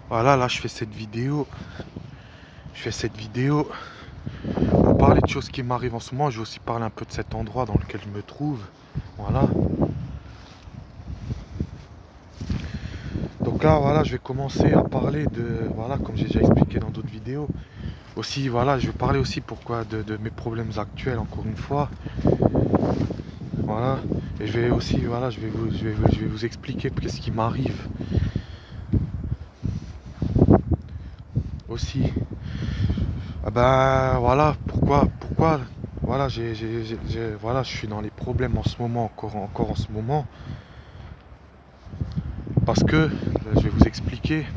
Voilà, là je fais cette vidéo. Pour parler de choses qui m'arrivent en ce moment. Je vais aussi parler un peu de cet endroit dans lequel je me trouve. Voilà. Donc là, voilà, je vais commencer à parler de, voilà, comme j'ai déjà expliqué dans d'autres vidéos. Aussi, voilà, je vais parler aussi pourquoi de mes problèmes actuels, encore une fois. Voilà. Et je vais aussi, voilà, je vais vous expliquer qu'est-ce qui m'arrive. Aussi. Ah ben, voilà, pourquoi, voilà, voilà, je suis dans les problèmes en ce moment, encore en ce moment. Parce que, je vais vous expliquer,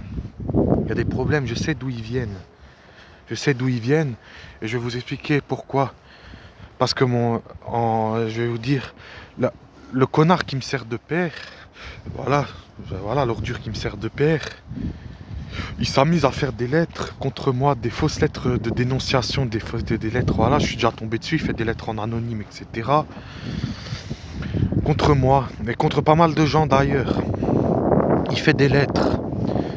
il y a des problèmes, je sais d'où ils viennent. Je sais d'où ils viennent et je vais vous expliquer pourquoi. Parce que je vais vous dire, le connard qui me sert de père, voilà, voilà l'ordure qui me sert de père, il s'amuse à faire des lettres contre moi, des fausses lettres de dénonciation, des lettres, voilà, je suis déjà tombé dessus, il fait des lettres en anonyme, etc. Contre moi, et contre pas mal de gens d'ailleurs. Il fait des lettres.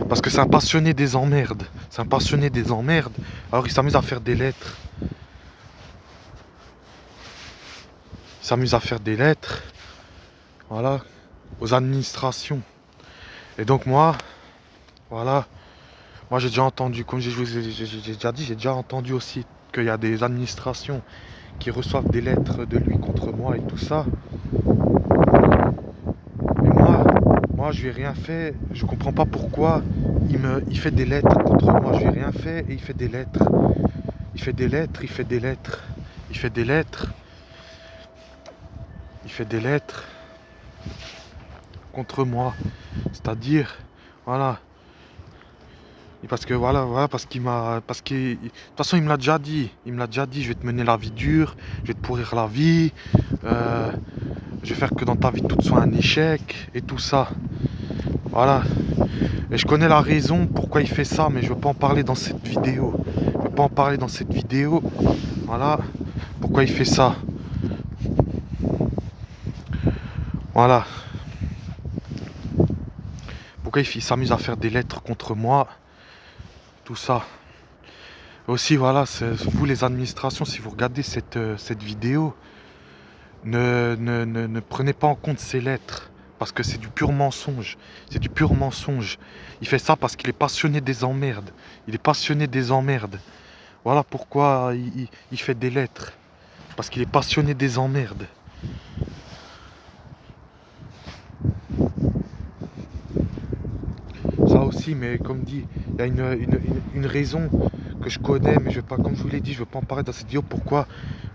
Parce que c'est un passionné des emmerdes. C'est un passionné des emmerdes. Alors il s'amuse à faire des lettres. Il s'amuse à faire des lettres. Voilà. Aux administrations. Et donc moi, voilà. Moi j'ai déjà entendu, comme j'ai déjà dit, j'ai déjà entendu aussi qu'il y a des administrations qui reçoivent des lettres de lui contre moi et tout ça. Et moi je lui ai rien fait. Je comprends pas pourquoi il fait des lettres contre moi. Je lui ai rien fait et il fait des lettres. Il fait des lettres, il fait des lettres. Il fait des lettres. Il fait des lettres contre moi. C'est-à-dire, voilà. Et parce que voilà, de toute façon il me l'a déjà dit. Il me l'a déjà dit, je vais te mener la vie dure, je vais te pourrir la vie, je vais faire que dans ta vie tout soit un échec et tout ça. Voilà. Et je connais la raison pourquoi il fait ça, mais je ne veux pas en parler dans cette vidéo. Je ne veux pas en parler dans cette vidéo. Voilà. Pourquoi il fait ça. Voilà. Pourquoi il s'amuse à faire des lettres contre moi. Tout ça. Aussi, voilà, vous les administrations, si vous regardez cette vidéo, ne prenez pas en compte ces lettres. Parce que c'est du pur mensonge. C'est du pur mensonge. Il fait ça parce qu'il est passionné des emmerdes. Il est passionné des emmerdes. Voilà pourquoi il fait des lettres. Parce qu'il est passionné des emmerdes. Ça aussi, mais comme dit, il y a une raison que je connais, mais je vais pas, comme je vous l'ai dit, je ne vais pas en parler dans cette vidéo. Pourquoi?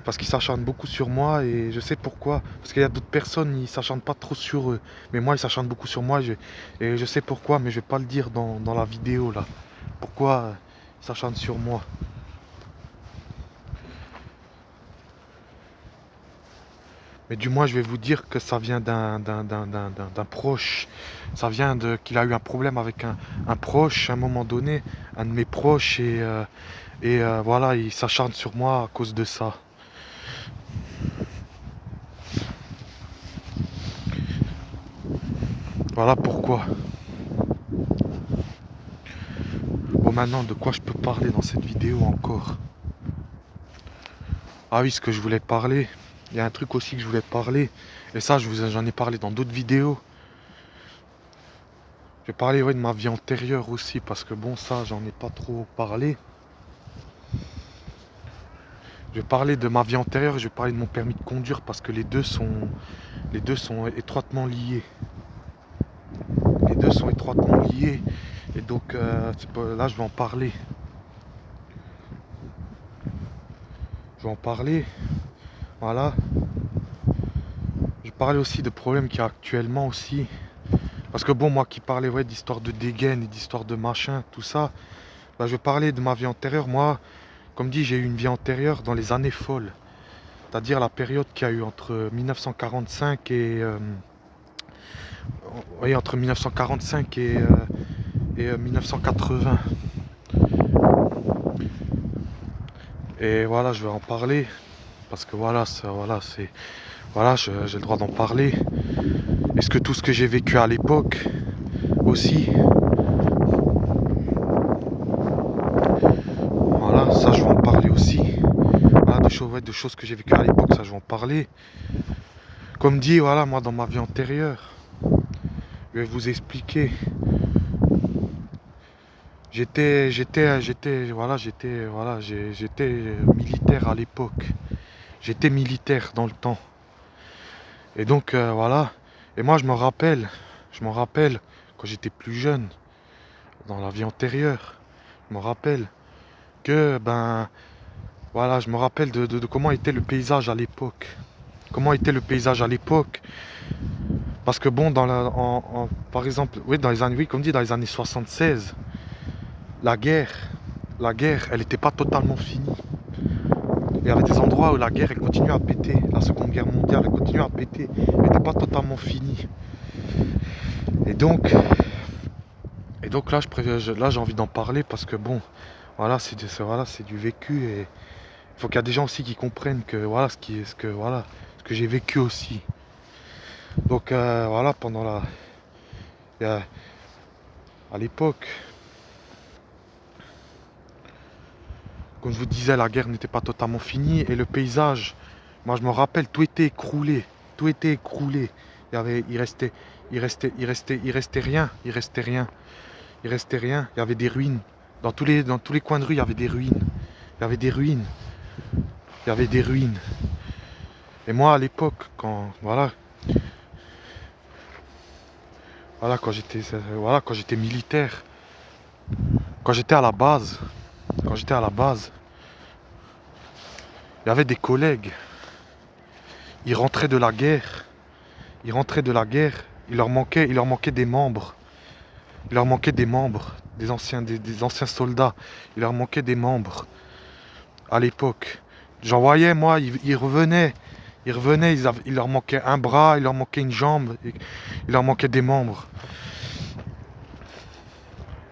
Parce qu'ils s'acharnent beaucoup sur moi et je sais pourquoi. Parce qu'il y a d'autres personnes, ils s'acharnent pas trop sur eux. Mais moi, ils s'acharnent beaucoup sur moi et je sais pourquoi, mais je vais pas le dire dans la vidéo là. Pourquoi ils s'acharnent sur moi. Mais du moins, je vais vous dire que ça vient d'un proche. Ça vient qu'il a eu un problème avec un proche à un moment donné, un de mes proches, et voilà, il s'acharne sur moi à cause de ça. Voilà pourquoi. Bon, maintenant, de quoi je peux parler dans cette vidéo encore? Ah oui, ce que je voulais parler. Il y a un truc aussi que je voulais parler. Et ça, j'en ai parlé dans d'autres vidéos. Je vais parler ouais, de ma vie antérieure aussi, parce que bon, ça, j'en ai pas trop parlé. Je vais parler de ma vie antérieure et je vais parler de mon permis de conduire, parce que les deux sont étroitement liés. Les deux sont étroitement liés. Et donc, là, je vais en parler. Je vais en parler. Voilà. Je vais parler aussi de problèmes qu'il y a actuellement aussi. Parce que bon, moi qui parlais ouais, d'histoire de dégaine et d'histoire de machin, tout ça, bah, je vais parler de ma vie antérieure. Moi, comme dit, j'ai eu une vie antérieure dans les années folles. C'est-à-dire la période qu'il y a eu entre 1945 et... oui, entre 1945 et 1980. Et voilà, je vais en parler. Parce que voilà, j'ai le droit d'en parler. Est-ce que tout ce que j'ai vécu à l'époque aussi, de choses, ouais, de choses que j'ai vécues à l'époque, ça je vais en parler. Comme dit, voilà, moi dans ma vie antérieure, je vais vous expliquer. J'étais militaire à l'époque. J'étais militaire dans le temps. Et donc voilà. Et moi je me rappelle quand j'étais plus jeune, dans la vie antérieure, je me rappelle que ben voilà, je me rappelle de comment était le paysage à l'époque. Comment était le paysage à l'époque. Parce que bon, par exemple, oui, dans les années, oui, comme dit, dans les années 76, la guerre, elle n'était pas totalement finie. Il y avait des endroits où la guerre, elle continuait à péter. La Seconde Guerre mondiale, elle continuait à péter. Elle n'était pas totalement finie. Et donc, là, là, j'ai envie d'en parler parce que bon, voilà, c'est du vécu et il faut qu'il y a des gens aussi qui comprennent que voilà ce que j'ai vécu aussi. Donc voilà, à l'époque, comme je vous disais, la guerre n'était pas totalement finie et le paysage, moi je me rappelle, tout était écroulé, tout était écroulé. Il restait rien, il restait rien. Il restait rien, il y avait des ruines. Dans tous les coins de rue, il y avait des ruines. Il y avait des ruines. Il y avait des ruines. Et moi, à l'époque, quand j'étais militaire, quand j'étais à la base, il y avait des collègues. Ils rentraient de la guerre. Il leur manquait des membres. Il leur manquait des membres, des anciens soldats. Il leur manquait des membres à l'époque. J'en voyais, moi, ils revenaient. Il leur manquait un bras, il leur manquait une jambe, il leur manquait des membres.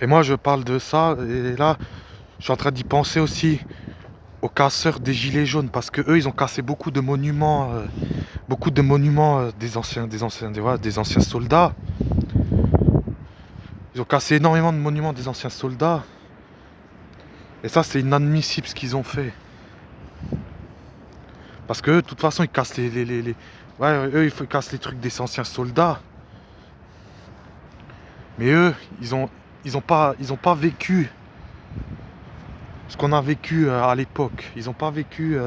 Et moi, je parle de ça, et là, je suis en train d'y penser aussi aux casseurs des gilets jaunes, parce que eux, ils ont cassé beaucoup de monuments, des anciens soldats. Ils ont cassé énormément de monuments des anciens soldats. Et ça, c'est inadmissible ce qu'ils ont fait. Parce que eux, de toute façon, ils cassent ils cassent les trucs des anciens soldats. Mais eux, ils ont pas vécu ce qu'on a vécu à l'époque. Ils ont pas vécu.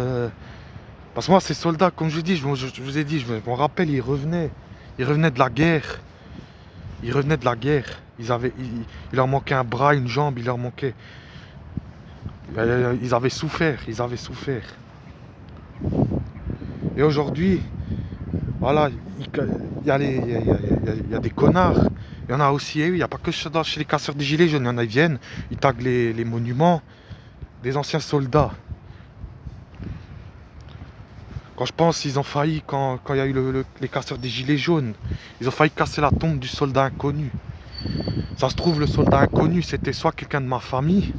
Parce que moi, ces soldats, comme je dis, je vous ai dit, je me rappelle, ils revenaient. Ils revenaient de la guerre. Ils revenaient de la guerre. Il leur manquait un bras, une jambe, il leur manquait. Ils avaient souffert. Et aujourd'hui, voilà, il y a des connards. Il y en a aussi, il n'y a pas que chez les casseurs des gilets jaunes. Il y en a, ils viennent, ils taguent les monuments des anciens soldats. Quand je pense, ils ont failli, quand il y a eu les casseurs des gilets jaunes, ils ont failli casser la tombe du soldat inconnu. Ça se trouve, le soldat inconnu, c'était soit quelqu'un de ma famille,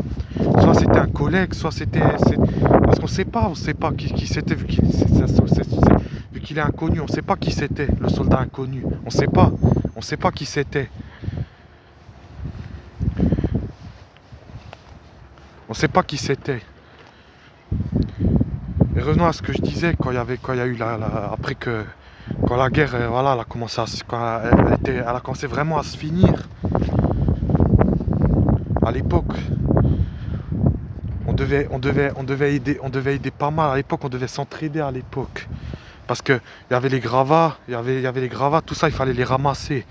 soit c'était un collègue, soit parce qu'on on sait pas qui c'était, vu qu'il est inconnu, on sait pas qui c'était, le soldat inconnu. On sait pas qui c'était. On sait pas qui c'était. Et revenons à ce que je disais quand il y a eu quand la guerre, voilà, elle a commencé elle a commencé vraiment à se finir. À l'époque, on devait aider pas mal. À l'époque, on devait s'entraider à l'époque. Parce que il y avait les gravats, tout ça, il fallait les ramasser.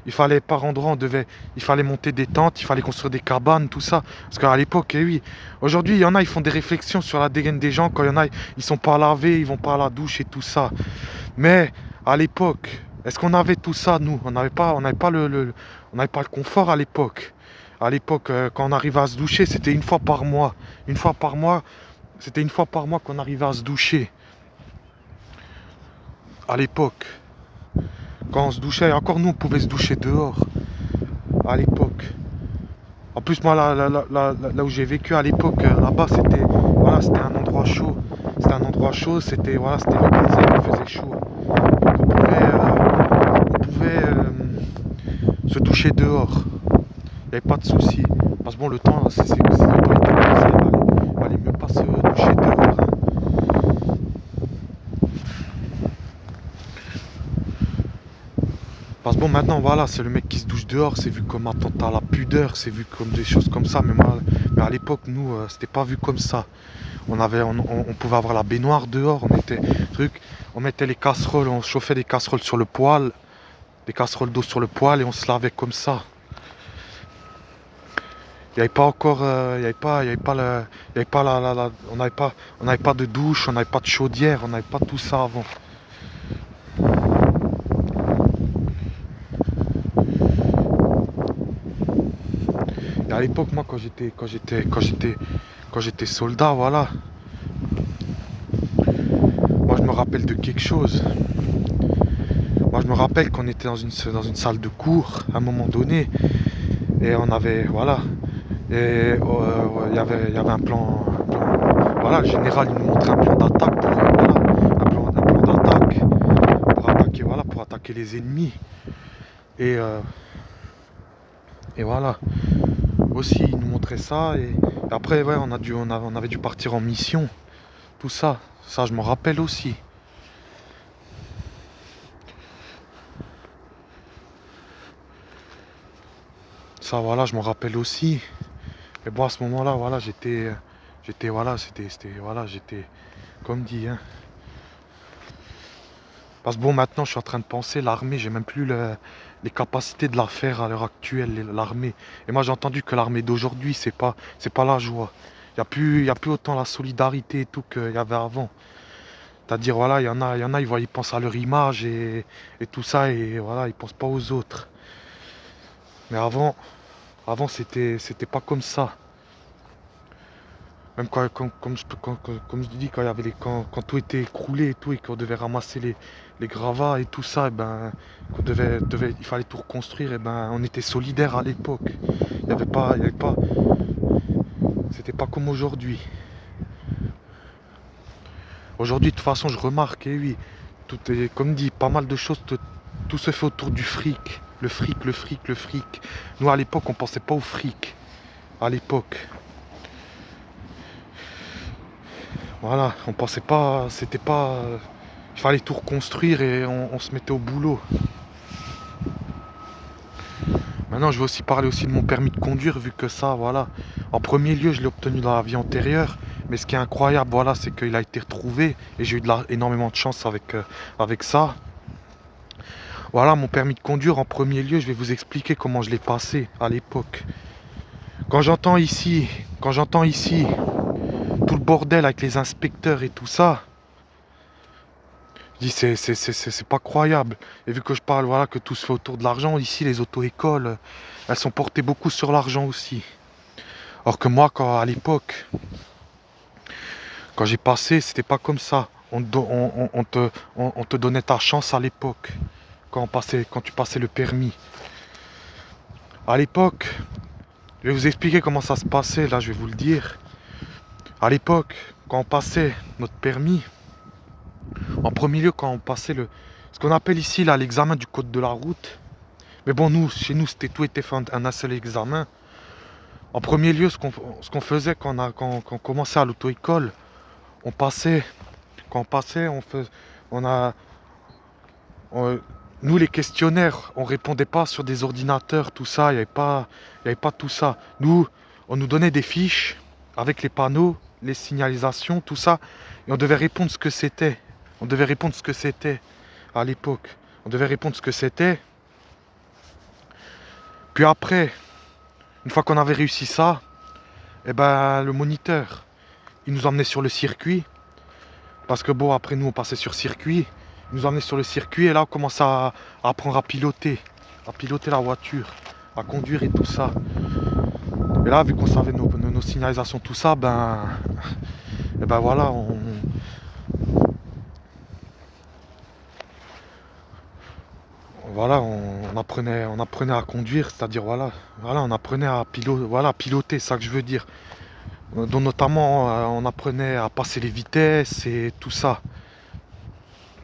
Il fallait par endroits, il fallait monter des tentes, il fallait construire des cabanes, tout ça. Parce qu'à l'époque, eh oui, aujourd'hui, il y en a, ils font des réflexions sur la dégaine des gens. Quand il y en a, ils sont pas lavés, ils vont pas à la douche et tout ça. Mais à l'époque, est-ce qu'on avait tout ça, nous? On n'avait pas le confort à l'époque. À l'époque, quand on arrivait à se doucher, c'était une fois par mois. C'était une fois par mois qu'on arrivait à se doucher. À l'époque, quand on se douchait, encore nous, on pouvait se doucher dehors. À l'époque. En plus, moi, là où j'ai vécu à l'époque, là-bas, c'était un endroit chaud. C'était le désert, il faisait chaud. Donc on pouvait se doucher dehors. Il n'y avait pas de souci. Parce que bon, le temps, le temps était passé, il fallait fallait mieux pas se doucher dehors, hein. Parce que bon, maintenant, voilà, c'est le mec qui se douche dehors, c'est vu comme attentat à la pudeur, c'est vu comme des choses comme ça. Mais à l'époque, nous, c'était pas vu comme ça. On pouvait avoir la baignoire dehors, on mettait les casseroles, on chauffait des casseroles sur le poêle, des casseroles d'eau sur le poêle et on se lavait comme ça. Il n'y avait pas encore, on n'avait pas de douche, on n'avait pas de chaudière, on n'avait pas tout ça avant. Et à l'époque, moi, quand j'étais soldat, voilà, moi, je me rappelle de quelque chose. Moi, je me rappelle qu'on était dans une salle de cours à un moment donné, et on avait, voilà, et il y avait voilà, le général il nous montrait un plan d'attaque un plan d'attaque pour attaquer, voilà, pour attaquer les ennemis. Et, euh, et voilà, aussi il nous montrait ça, et après, ouais, on avait dû partir en mission, tout ça, je me rappelle aussi. Ça, voilà, je me rappelle aussi. Mais bon, à ce moment-là, voilà, voilà, voilà, j'étais, comme dit, hein. Parce que bon, maintenant, je suis en train de penser, l'armée, j'ai même plus les capacités de la faire à l'heure actuelle, l'armée. Et moi, j'ai entendu que l'armée d'aujourd'hui, c'est pas la joie. Il y a plus autant la solidarité et tout qu'il y avait avant. C'est-à-dire, voilà, il y en a, ils pensent à leur image et tout ça, et voilà, ils pensent pas aux autres. Mais avant, c'était pas comme ça. Même comme je te dis, quand tout était écroulé et tout, et qu'on devait ramasser les gravats et tout ça, et ben, il fallait tout reconstruire, et ben, on était solidaires à l'époque. Il y avait pas, c'était pas comme aujourd'hui. Aujourd'hui, de toute façon, je remarque, et oui, tout est, comme dit, pas mal de choses, tout se fait autour du fric. Le fric, le fric, le fric. Nous, à l'époque, on pensait pas au fric. À l'époque. Voilà, on pensait pas, c'était pas, il fallait tout reconstruire et on se mettait au boulot. Maintenant, je vais aussi parler aussi de mon permis de conduire, vu que ça, voilà. En premier lieu, je l'ai obtenu dans la vie antérieure, mais ce qui est incroyable, voilà, c'est qu'il a été retrouvé et j'ai eu énormément de chance avec ça. Voilà, mon permis de conduire, en premier lieu, je vais vous expliquer comment je l'ai passé à l'époque. Quand j'entends ici tout le bordel avec les inspecteurs et tout ça, je dis c'est pas croyable. Et vu que je parle, voilà, que tout se fait autour de l'argent, ici les auto-écoles, elles sont portées beaucoup sur l'argent aussi. Alors que moi, à l'époque, quand j'ai passé, c'était pas comme ça. On te donnait ta chance à l'époque, quand tu passais le permis. À l'époque, je vais vous expliquer comment ça se passait, là je vais vous le dire. À l'époque, quand on passait notre permis, en premier lieu, quand on passait ce qu'on appelle ici là l'examen du code de la route. Mais bon, chez nous, tout était fait en un seul examen. En premier lieu, ce qu'on faisait quand on commençait à l'auto-école, on passait, quand on passait, on a, on- nous les questionnaires, on répondait pas sur des ordinateurs, tout ça, il y avait pas tout ça. Nous, on nous donnait des fiches avec les panneaux, les signalisations, tout ça, et on devait répondre ce que c'était. On devait répondre ce que c'était à l'époque. On devait répondre ce que c'était. Puis après, une fois qu'on avait réussi ça, eh ben, le moniteur, il nous emmenait sur le circuit. Parce que bon, après nous, on passait sur circuit. Il nous emmenait sur le circuit et là, on commençait à apprendre à piloter la voiture, à conduire et tout ça. Et là, vu qu'on savait nos signalisations, tout ça, et ben voilà, on apprenait à conduire, c'est-à-dire voilà, on apprenait à piloter, c'est ça que je veux dire. Donc notamment, on apprenait à passer les vitesses et tout ça.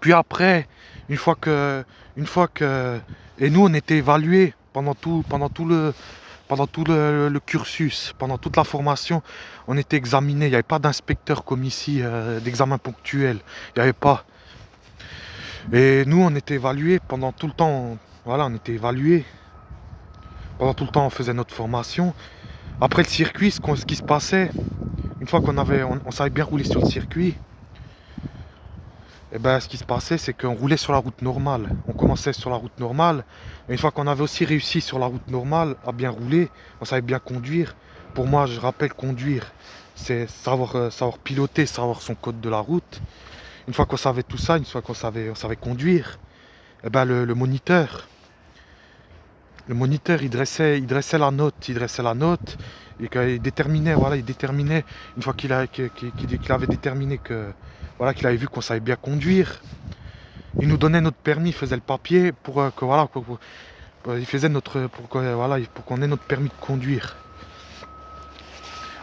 Puis après, une fois que, et nous on était évalués pendant tout pendant tout le cursus, pendant toute la formation, on était examiné. Il n'y avait pas d'inspecteur comme ici, d'examen ponctuel. Il n'y avait pas. Et nous, on était évalués pendant tout le temps. Voilà, on était évalués. Pendant tout le temps, on faisait notre formation. Après le circuit, ce qui se passait, une fois on savait bien rouler sur le circuit, et ben, ce qui se passait, c'est qu'on roulait sur la route normale. On commençait sur la route normale. Et une fois qu'on avait aussi réussi sur la route normale à bien rouler, on savait bien conduire. Pour moi, je rappelle conduire, c'est savoir piloter, savoir son code de la route. Une fois qu'on savait tout ça, une fois on savait conduire, et ben le moniteur, il dressait la note, et qu'il déterminait, voilà, il déterminait, une fois qu'il avait déterminé que, voilà, qu'il avait vu qu'on savait bien conduire, il nous donnait notre permis, il faisait le papier pour que, voilà, il faisait voilà, pour qu'on ait notre permis de conduire.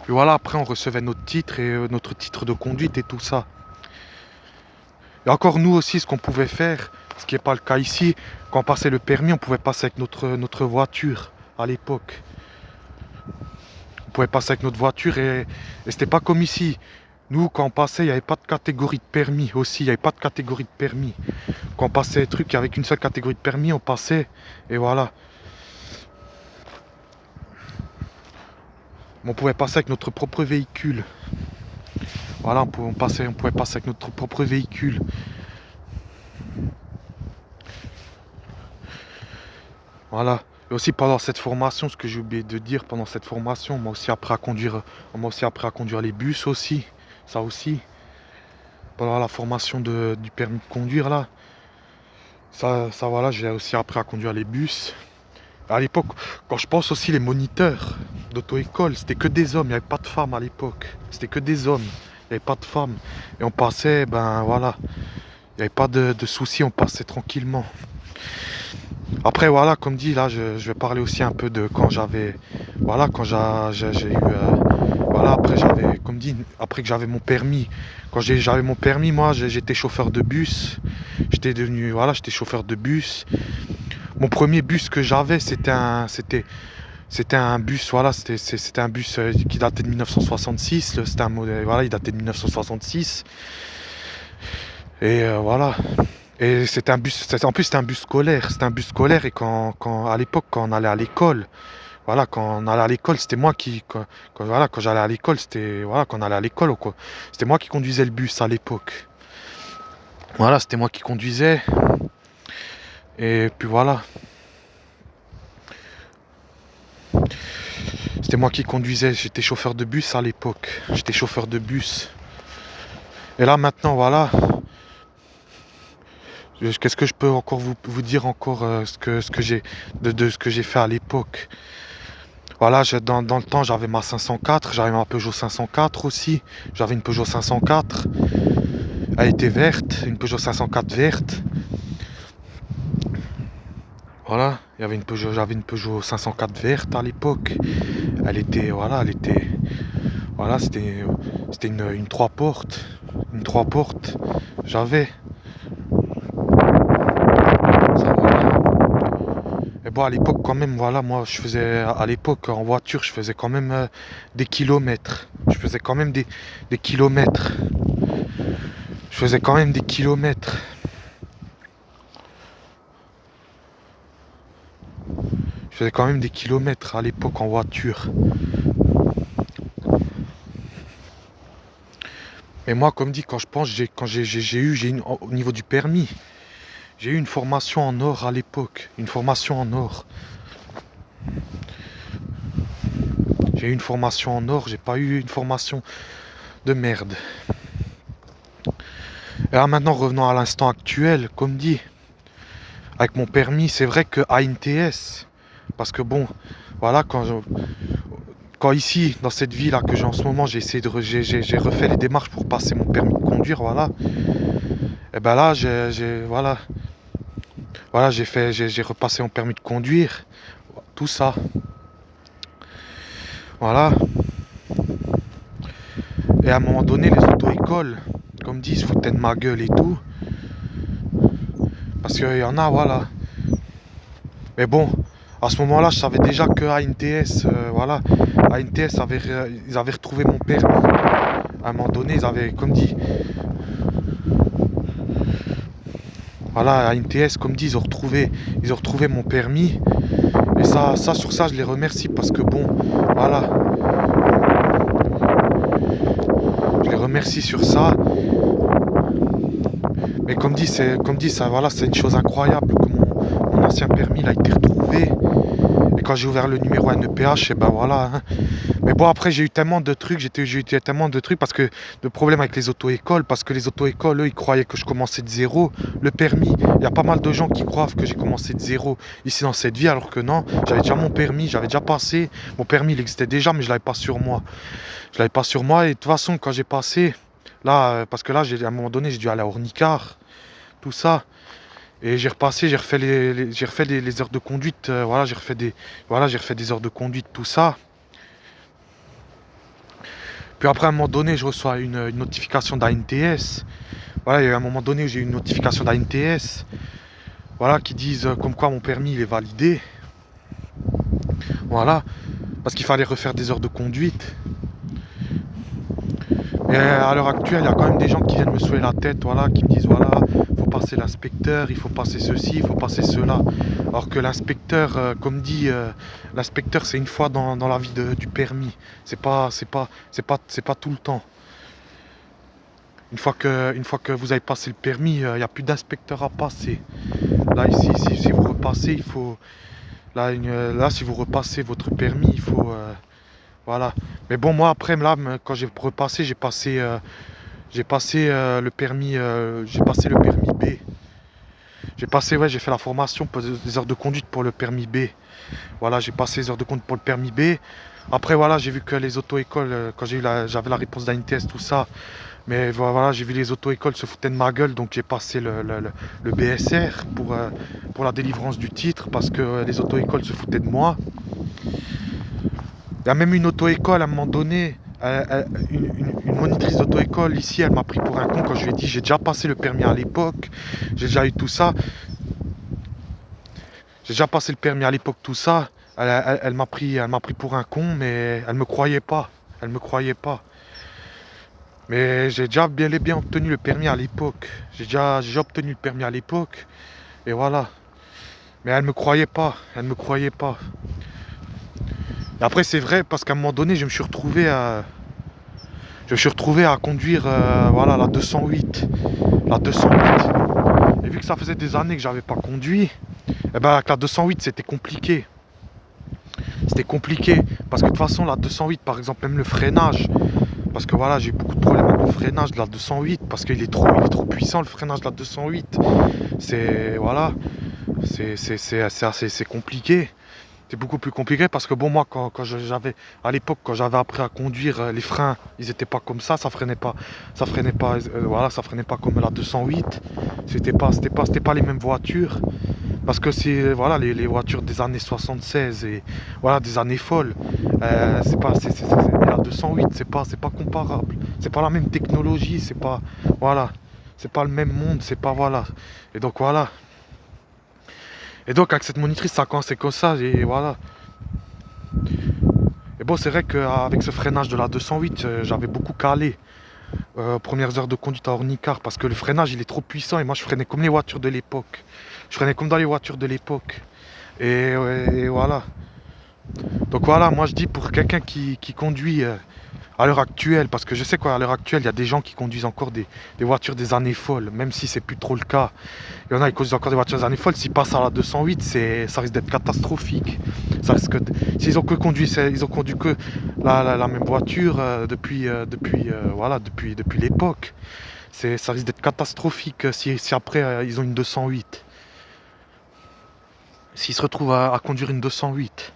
Et voilà, après on recevait notre titre et notre titre de conduite et tout ça. Et encore nous aussi, ce qu'on pouvait faire, ce qui n'est pas le cas ici, quand on passait le permis, on pouvait passer avec notre voiture à l'époque. On pouvait passer avec notre voiture et c'était pas comme ici. Nous, quand on passait, il n'y avait pas de catégorie de permis aussi, il n'y avait pas de catégorie de permis. Quand on passait des trucs avec une seule catégorie de permis, on passait et voilà. On pouvait passer avec notre propre véhicule. Voilà, on pouvait passer avec notre propre véhicule. Voilà. Et aussi pendant cette formation, ce que j'ai oublié de dire, pendant cette formation, on m'a aussi appris à conduire les bus aussi. Ça aussi. Pendant la formation du permis de conduire là. Ça voilà, j'ai aussi appris à conduire les bus. À l'époque, quand je pense aussi les moniteurs d'auto-école, c'était que des hommes, il n'y avait pas de femmes à l'époque. C'était que des hommes, il n'y avait pas de femmes. Et on passait, ben voilà, il n'y avait pas de soucis, on passait tranquillement. Après voilà, comme dit, là je vais parler aussi un peu de quand j'avais, voilà, quand j'ai eu, voilà, après j'avais, comme dit, après que j'avais mon permis, quand j'avais mon permis, moi j'étais chauffeur de bus, j'étais chauffeur de bus. Mon premier bus que j'avais, c'était un bus, voilà, c'était un bus qui datait de 1966, c'était un modèle, voilà, il datait de 1966. Et voilà. Et c'était un bus, en plus c'était un bus scolaire, et à l'époque quand on allait à l'école, voilà, quand on allait à l'école, c'était moi voilà, quand j'allais à l'école, c'était, voilà, quand on allait à l'école ou quoi, c'était moi qui conduisais le bus à l'époque. Voilà, c'était moi qui conduisais. Et puis voilà. C'était moi qui conduisais, j'étais chauffeur de bus à l'époque. J'étais chauffeur de bus. Et là maintenant, voilà. Qu'est-ce que je peux encore vous dire encore ce que j'ai fait à l'époque. Voilà, dans le temps j'avais ma 504, j'avais ma Peugeot 504 aussi. J'avais une Peugeot 504. Elle était verte, une Peugeot 504 verte. Voilà, j'avais une Peugeot 504 verte à l'époque. Voilà, c'était une 3 portes. Une 3 portes. J'avais. Ça, voilà. Et bon, à l'époque, quand même, voilà, moi, à l'époque, en voiture, je faisais quand même des kilomètres. Je faisais quand même des kilomètres. Je faisais quand même des kilomètres. Je faisais quand même des kilomètres à l'époque en voiture. Et moi, comme dit, quand je pense, au niveau du permis, j'ai eu une formation en or à l'époque. Une formation en or. J'ai eu une formation en or, j'ai pas eu une formation de merde. Et là maintenant, revenons à l'instant actuel, comme dit, avec mon permis, c'est vrai que ANTS, parce que bon, voilà, quand ici, dans cette vie là que j'ai en ce moment, j'ai refait les démarches pour passer mon permis de conduire, voilà. Et ben là, j'ai repassé mon permis de conduire, tout ça. Voilà. Et à un moment donné, les auto-écoles, comme dit, se foutaient de ma gueule et tout. Parce qu'il y en a, voilà. Mais bon, À ce moment-là, je savais déjà que ANTS, voilà, ANTS ils avaient retrouvé mon permis. À un moment donné, ils avaient, comme dit, voilà, ANTS, comme dit, ils ont retrouvé mon permis. Et sur ça, je les remercie parce que bon, voilà, je les remercie sur ça. Mais comme dit, ça, voilà, c'est une chose incroyable que mon ancien permis il a été retrouvé. Et quand j'ai ouvert le numéro NEPH, et ben voilà. Hein. Mais bon, après, j'ai eu tellement de trucs, j'ai eu tellement de trucs parce que de problèmes avec les auto-écoles, parce que les auto-écoles, eux, ils croyaient que je commençais de zéro. Le permis, il y a pas mal de gens qui croient que j'ai commencé de zéro ici dans cette vie, alors que non, j'avais déjà mon permis, j'avais déjà passé. Mon permis, il existait déjà, mais je l'avais pas sur moi. Je l'avais pas sur moi, et de toute façon, quand j'ai passé, là, parce que là, à un moment donné, j'ai dû aller à Ornicar, tout ça. Et j'ai repassé, j'ai refait les heures de conduite, voilà, j'ai refait des heures de conduite, tout ça. Puis après, à un moment donné, je reçois une notification d'ANTS. Voilà, il y a eu un moment donné où j'ai eu une notification d'ANTS, voilà, qui disent comme quoi mon permis il est validé. Voilà, parce qu'il fallait refaire des heures de conduite. Et à l'heure actuelle, il y a quand même des gens qui viennent me soulever la tête, voilà, qui me disent voilà, il faut passer l'inspecteur, il faut passer ceci, il faut passer cela. Alors que l'inspecteur, comme dit, l'inspecteur c'est une fois dans la vie du permis. C'est pas tout le temps. Une fois que vous avez passé le permis, il n'y a plus d'inspecteur à passer. Là ici, si vous repassez, il faut. Là, si vous repassez votre permis, il faut. Voilà. Mais bon, moi après, là, quand j'ai repassé, j'ai passé le permis B. J'ai fait la formation pour des heures de conduite pour le permis B. Voilà, j'ai passé les heures de conduite pour le permis B. Après, voilà, j'ai vu que les auto-écoles, quand j'avais la réponse d'ANTS, tout ça, mais voilà, j'ai vu les auto-écoles se foutaient de ma gueule, donc j'ai passé le BSR pour la délivrance du titre, parce que les auto-écoles se foutaient de moi. Il y a même une auto-école à un moment donné, une monitrice d'auto-école ici, elle m'a pris pour un con quand je lui ai dit j'ai déjà passé le permis à l'époque, j'ai déjà eu tout ça. J'ai déjà passé le permis à l'époque, tout ça. Elle m'a pris pour un con, mais elle me croyait pas. Elle me croyait pas. Mais j'ai déjà bien et bien obtenu le permis à l'époque. J'ai déjà obtenu le permis à l'époque. Et voilà. Mais elle me croyait pas. Elle me croyait pas. Et après c'est vrai parce qu'à un moment donné je me suis retrouvé à conduire voilà la 208. La 208. Et vu que ça faisait des années que j'avais pas conduit, et ben avec la 208 c'était compliqué. C'était compliqué parce que de toute façon la 208 par exemple même le freinage, parce que voilà j'ai eu beaucoup de problèmes avec le freinage de la 208 parce qu'il est trop puissant le freinage de la 208. C'est voilà, c'est compliqué. C'est beaucoup plus compliqué parce que bon moi quand j'avais à l'époque quand j'avais appris à conduire les freins ils étaient pas comme ça freinait pas voilà ça freinait pas comme la 208. C'était pas les mêmes voitures. Parce que c'est voilà les voitures des années 76 et voilà des années folles. La 208, c'est pas comparable. C'est pas la même technologie, c'est pas voilà, c'est pas le même monde, c'est pas voilà. Et donc voilà. Et donc avec cette monitrice ça a commencé comme ça et voilà. Et bon c'est vrai qu'avec ce freinage de la 208 j'avais beaucoup calé. Aux premières heures de conduite à Ornicar parce que le freinage il est trop puissant et moi je freinais comme les voitures de l'époque. Je freinais comme dans les voitures de l'époque. Et voilà. Donc voilà, moi je dis pour quelqu'un qui conduit à l'heure actuelle, parce que je sais qu'à l'heure actuelle il y a des gens qui conduisent encore des voitures des années folles, même si c'est plus trop le cas. Il y en a qui conduisent encore des voitures des années folles, s'ils passent à la 208, ça risque d'être catastrophique. S'ils ont que conduit, ils ont conduit que la même voiture voilà, depuis l'époque. Ça risque d'être catastrophique si après ils ont une 208. S'ils se retrouvent à conduire une 208.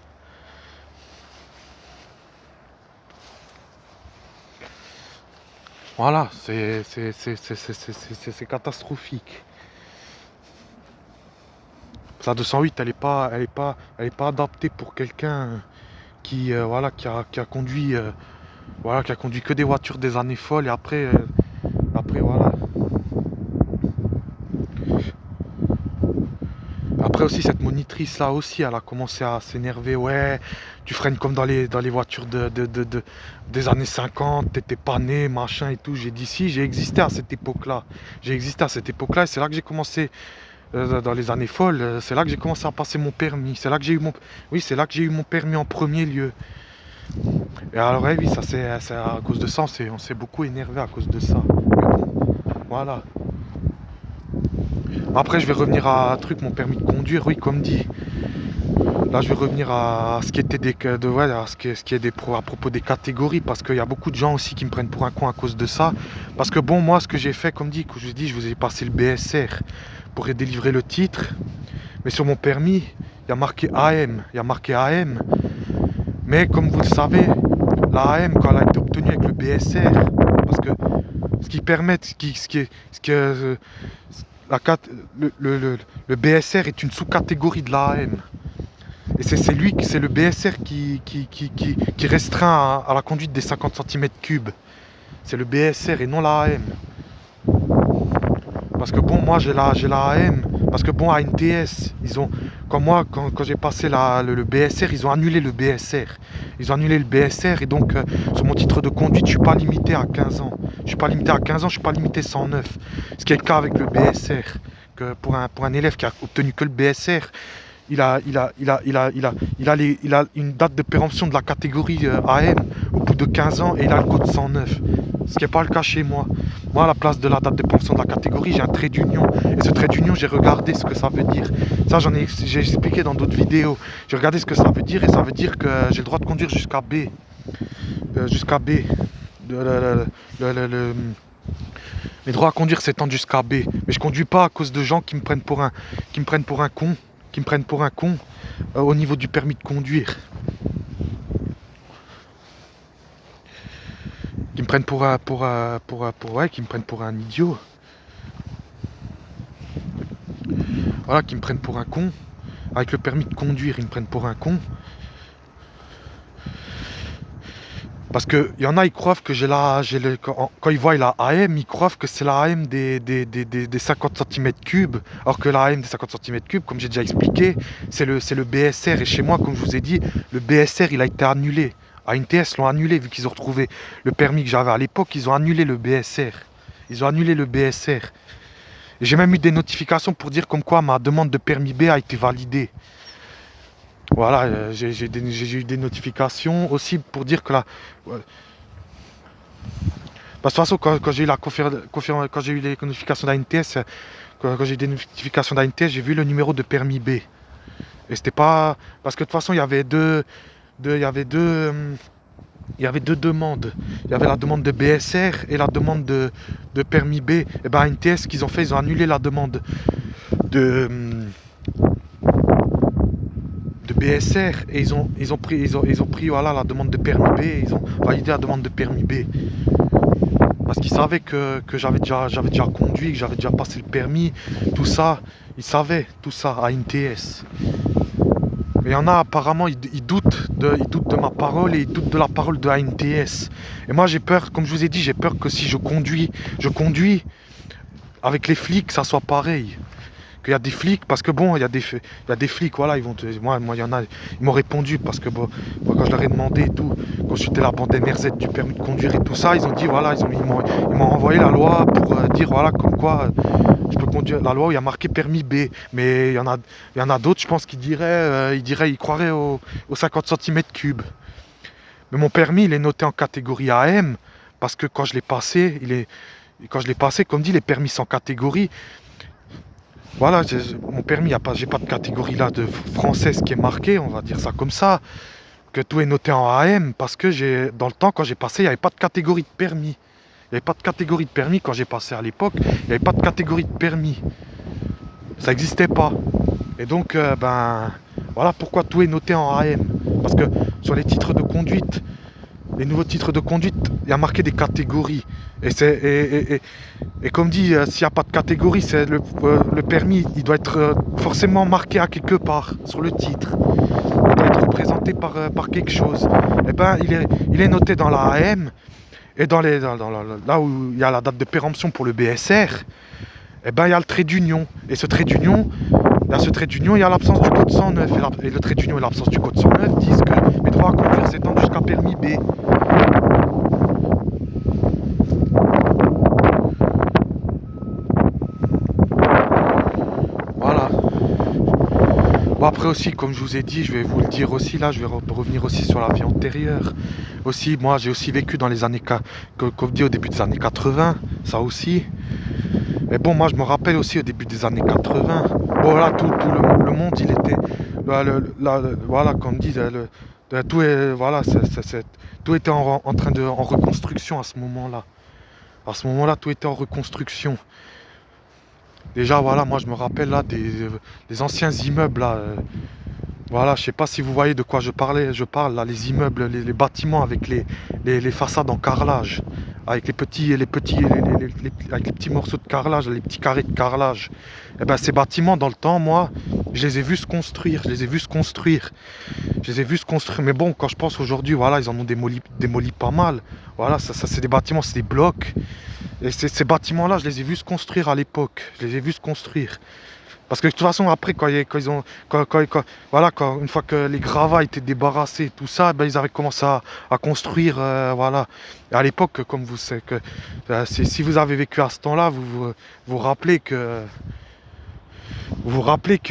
Voilà, c'est catastrophique. La 208, elle est pas adaptée pour quelqu'un voilà, qui a conduit, voilà, qui a conduit que des voitures des années folles et après voilà. après aussi, cette monitrice là aussi, elle a commencé à s'énerver. Ouais, tu freines comme dans les voitures des années 50, t'étais pas né, machin et tout. J'ai dit si, j'ai existé à cette époque-là. J'ai existé à cette époque-là et c'est là que j'ai commencé, dans les années folles, c'est là que j'ai commencé à passer mon permis. C'est là que j'ai eu mon... Oui, c'est là que j'ai eu mon permis en premier lieu. Et alors, ouais, oui, ça c'est à cause de ça, on s'est beaucoup énervé à cause de ça. Mais bon, voilà. Après, je vais revenir à un truc, mon permis de conduire, oui, comme dit. Là, je vais revenir à ce qui était ouais, à ce qui est à propos des catégories, parce qu'il y a beaucoup de gens aussi qui me prennent pour un con à cause de ça. Parce que bon, moi, ce que j'ai fait, comme dit, que je vous dis, je vous ai passé le BSR pour délivrer le titre, mais sur mon permis, il y a marqué AM, il y a marqué AM. Mais comme vous le savez, la AM, quand elle a été obtenue avec le BSR, parce que ce qui permet, la le BSR est une sous-catégorie de la AM. Et c'est le BSR qui restreint à la conduite des 50 cm3. C'est le BSR et non la AM. Parce que bon, moi j'ai la AM. Parce que bon, à NTS, ils ont. Comme moi, quand j'ai passé le BSR, ils ont annulé le BSR. Ils ont annulé le BSR et donc sur mon titre de conduite, je suis pas limité à 15 ans. Je suis pas limité à 15 ans, je suis pas limité 109. Ce qui est le cas avec le BSR. Que pour un élève qui a obtenu que le BSR, il a une date de péremption de la catégorie AM au bout de 15 ans et il a le code 109. Ce qui n'est pas le cas chez moi. Moi, à la place de la date de péremption de la catégorie, j'ai un trait d'union. Et ce trait d'union, j'ai regardé ce que ça veut dire. Ça, j'ai expliqué dans d'autres vidéos. J'ai regardé ce que ça veut dire et ça veut dire que j'ai le droit de conduire jusqu'à B. Jusqu'à B. Mes droits à conduire s'étendent jusqu'à B. Mais je conduis pas à cause de gens qui me prennent pour un con. Qui me prennent pour un con au niveau du permis de conduire. Qui me prennent qui me prennent pour un idiot. Voilà, qui me prennent pour un con. Avec le permis de conduire, ils me prennent pour un con. Parce qu'il y en a, ils croient que quand ils voient la AM, ils croient que c'est la AM des 50 cm3. Alors que la AM des 50 cm3, comme j'ai déjà expliqué, c'est le BSR. Et chez moi, comme je vous ai dit, le BSR, il a été annulé. À NTS l'ont annulé, vu qu'ils ont retrouvé le permis que j'avais à l'époque, ils ont annulé le BSR. Ils ont annulé le BSR. Et j'ai même eu des notifications pour dire comme quoi ma demande de permis B a été validée. Voilà, j'ai eu des notifications aussi pour dire que ouais. Parce que de toute façon, quand j'ai eu quand j'ai eu les notifications d'ANTS, quand j'ai eu des notifications d'ANTS, j'ai vu le numéro de permis B. Et c'était pas. Parce que de toute façon, il y avait il y avait deux demandes. Il y avait la demande de BSR et la demande de permis B. Et ben ANTS, ce qu'ils ont fait, ils ont annulé la demande de BSR et ils ont pris voilà, la demande de permis B et ils ont validé la demande de permis B. Parce qu'ils savaient que j'avais déjà conduit, que j'avais déjà passé le permis, tout ça. Ils savaient tout ça à NTS. Mais il y en a apparemment, ils doutent de ma parole et ils doutent de la parole de ANTS. Et moi j'ai peur, comme je vous ai dit, j'ai peur que si je conduis avec les flics, ça soit pareil. Il y a des flics, parce que bon, il y a des flics, voilà, moi, il y en a, ils m'ont répondu, parce que bon, moi, quand je leur ai demandé et tout, consulter la bande MRZ du permis de conduire et tout ça, ils ont dit, voilà, ils m'ont envoyé la loi pour dire, voilà, comme quoi, je peux conduire, la loi où il y a marqué permis B, mais il y en a d'autres, je pense, qui ils croiraient aux 50 cm3. Mais mon permis, il est noté en catégorie AM, parce que quand je l'ai passé, comme dit, les permis sans catégorie. Voilà, mon permis, j'ai pas de catégorie là de française qui est marquée, on va dire ça comme ça, que tout est noté en AM, parce que dans le temps, quand j'ai passé, il n'y avait pas de catégorie de permis. Il n'y avait pas de catégorie de permis quand j'ai passé à l'époque, il n'y avait pas de catégorie de permis. Ça n'existait pas. Et donc, voilà pourquoi tout est noté en AM. Parce que sur les titres de conduite, les nouveaux titres de conduite, il y a marqué des catégories. Et comme dit, s'il n'y a pas de catégorie, le permis, il doit être forcément marqué à quelque part sur le titre. Il doit être représenté par quelque chose. Et ben, il est noté dans la AM et là où il y a la date de péremption pour le BSR. Et ben, il y a le trait d'union. Et ce trait d'union, Il y a ce trait d'union, il y a l'absence du code 109. Et le trait d'union et l'absence du code 109 disent que mes droits à conduire s'étendent jusqu'à permis B. Voilà. Bon, après aussi, comme je vous ai dit, je vais vous le dire aussi, là, je vais revenir aussi sur la vie antérieure. Aussi, moi, j'ai aussi vécu dans les années, comme dit, au début des années 80, ça aussi. Mais bon, moi, je me rappelle aussi au début des années 80. Bon, là, tout le monde, il était, voilà, comme on dit, tout est, voilà, tout était en train de, en reconstruction à ce moment-là. À ce moment-là, tout était en reconstruction. Déjà, voilà, moi, je me rappelle là des anciens immeubles là. Voilà, je sais pas si vous voyez de quoi je parle là, les immeubles, les bâtiments avec les façades en carrelage, avec avec les petits morceaux de carrelage, les petits carrés de carrelage. Et ben ces bâtiments dans le temps, moi, je les ai vus se construire, je les ai vus se construire, je les ai vus se construire. Mais bon, quand je pense aujourd'hui, voilà, ils en ont démoli pas mal. Voilà, ça c'est des bâtiments, c'est des blocs. Et ces bâtiments-là, je les ai vus se construire à l'époque. Je les ai vus se construire. Parce que de toute façon, après, une fois que les gravats étaient débarrassés et tout ça, ben, ils avaient commencé à construire, voilà. Et à l'époque, comme vous savez que, si vous avez vécu à ce temps-là, vous vous rappelez qu'il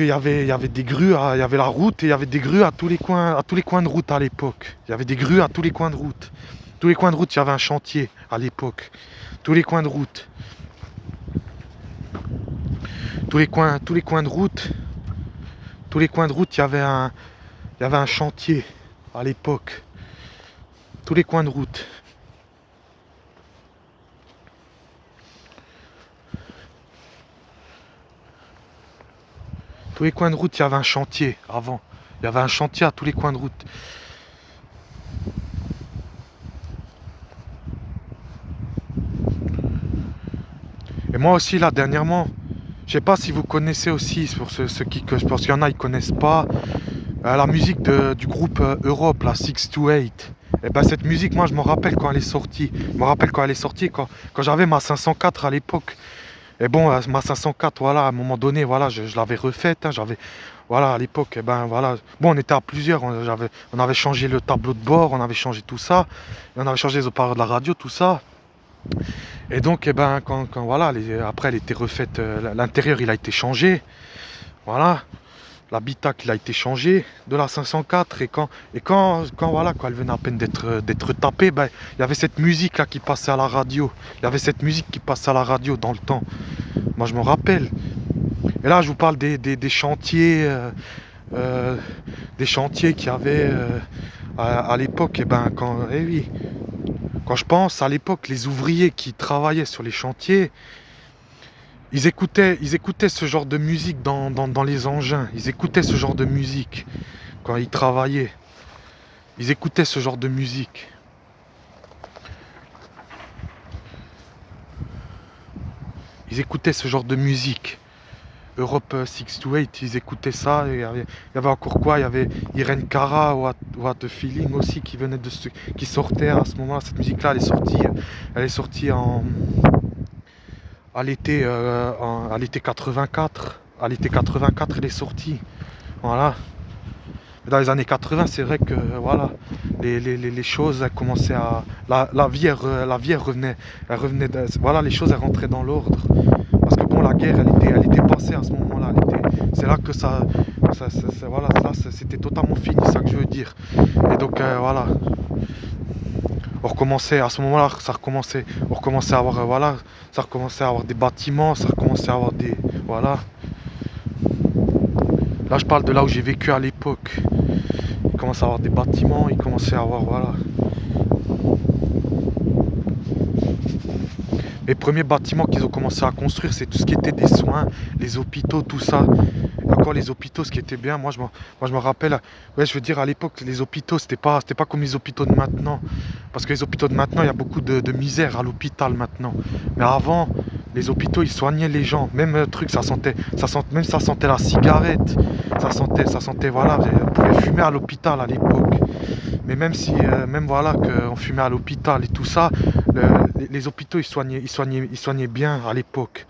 y avait des grues, il y avait la route et il y avait des grues à tous les coins de route à l'époque. Il y avait des grues à tous les coins de route. Tous les coins de route, il y avait un chantier à l'époque. Tous les coins de route. Tous les coins de route, il y avait un chantier à l'époque. Tous les coins de route. Tous les coins de route, il y avait un chantier avant. Il y avait un chantier à tous les coins de route. Et moi aussi, là, dernièrement, je sais pas si vous connaissez aussi, pour ceux qui, que je pense qu'il y en a, ils connaissent pas, la musique du groupe Europe, la 628. Et ben cette musique, moi, je me rappelle quand elle est sortie. Je me rappelle quand elle est sortie, quand j'avais ma 504 à l'époque. Et bon, ma 504, voilà, à un moment donné, voilà, je l'avais refaite, hein, voilà, à l'époque, et ben voilà. Bon, on était à plusieurs, on avait changé le tableau de bord, on avait changé tout ça, et on avait changé les haut-parleurs de la radio, tout ça. Et donc, eh ben, voilà, après, elle était refaite, l'intérieur, il a été changé, voilà. L'habitacle, il a été changé de la 504 voilà, quand elle venait à peine d'être tapée, ben, il y avait cette musique là qui passait à la radio. Il y avait cette musique qui passait à la radio dans le temps. Moi, je me rappelle. Et là, je vous parle des chantiers, qu'il y avait à l'époque. Et ben, oui, quand je pense à l'époque, les ouvriers qui travaillaient sur les chantiers, ils écoutaient ce genre de musique dans les engins. Ils écoutaient ce genre de musique quand ils travaillaient. Ils écoutaient ce genre de musique. Ils écoutaient ce genre de musique. Europe 628, ils écoutaient ça. Et il y avait encore quoi? Il y avait Irene Cara, What the Feeling aussi qui sortait à ce moment-là. Cette musique-là, elle est sortie à l'été 84. À l'été 84, elle est sortie. Voilà. Dans les années 80, c'est vrai que voilà, les choses elles commençaient à. La vie, elle revenait. Voilà, les choses elles rentraient dans l'ordre. Parce que bon, la guerre, elle était passée à ce moment-là. C'est là que voilà, c'était totalement fini, c'est ça que je veux dire. Et donc voilà. On recommençait à ce moment-là, on recommençait à avoir voilà, ça recommençait à avoir des bâtiments, ça recommençait à avoir des voilà. Là, je parle de là où j'ai vécu à l'époque. Il commençait à avoir des bâtiments, il commençait à avoir voilà. Les premiers bâtiments qu'ils ont commencé à construire, c'est tout ce qui était des soins, les hôpitaux, tout ça. Encore les hôpitaux, ce qui était bien, moi je me rappelle, ouais, je veux dire à l'époque, les hôpitaux, c'était pas comme les hôpitaux de maintenant. Parce que les hôpitaux de maintenant, il y a beaucoup de misère à l'hôpital maintenant. Mais avant, les hôpitaux, ils soignaient les gens. Même truc, même ça sentait la cigarette. Ça sentait, voilà, on pouvait fumer à l'hôpital à l'époque. Mais même voilà, qu'on fumait à l'hôpital et tout ça, les hôpitaux, ils soignaient bien à l'époque.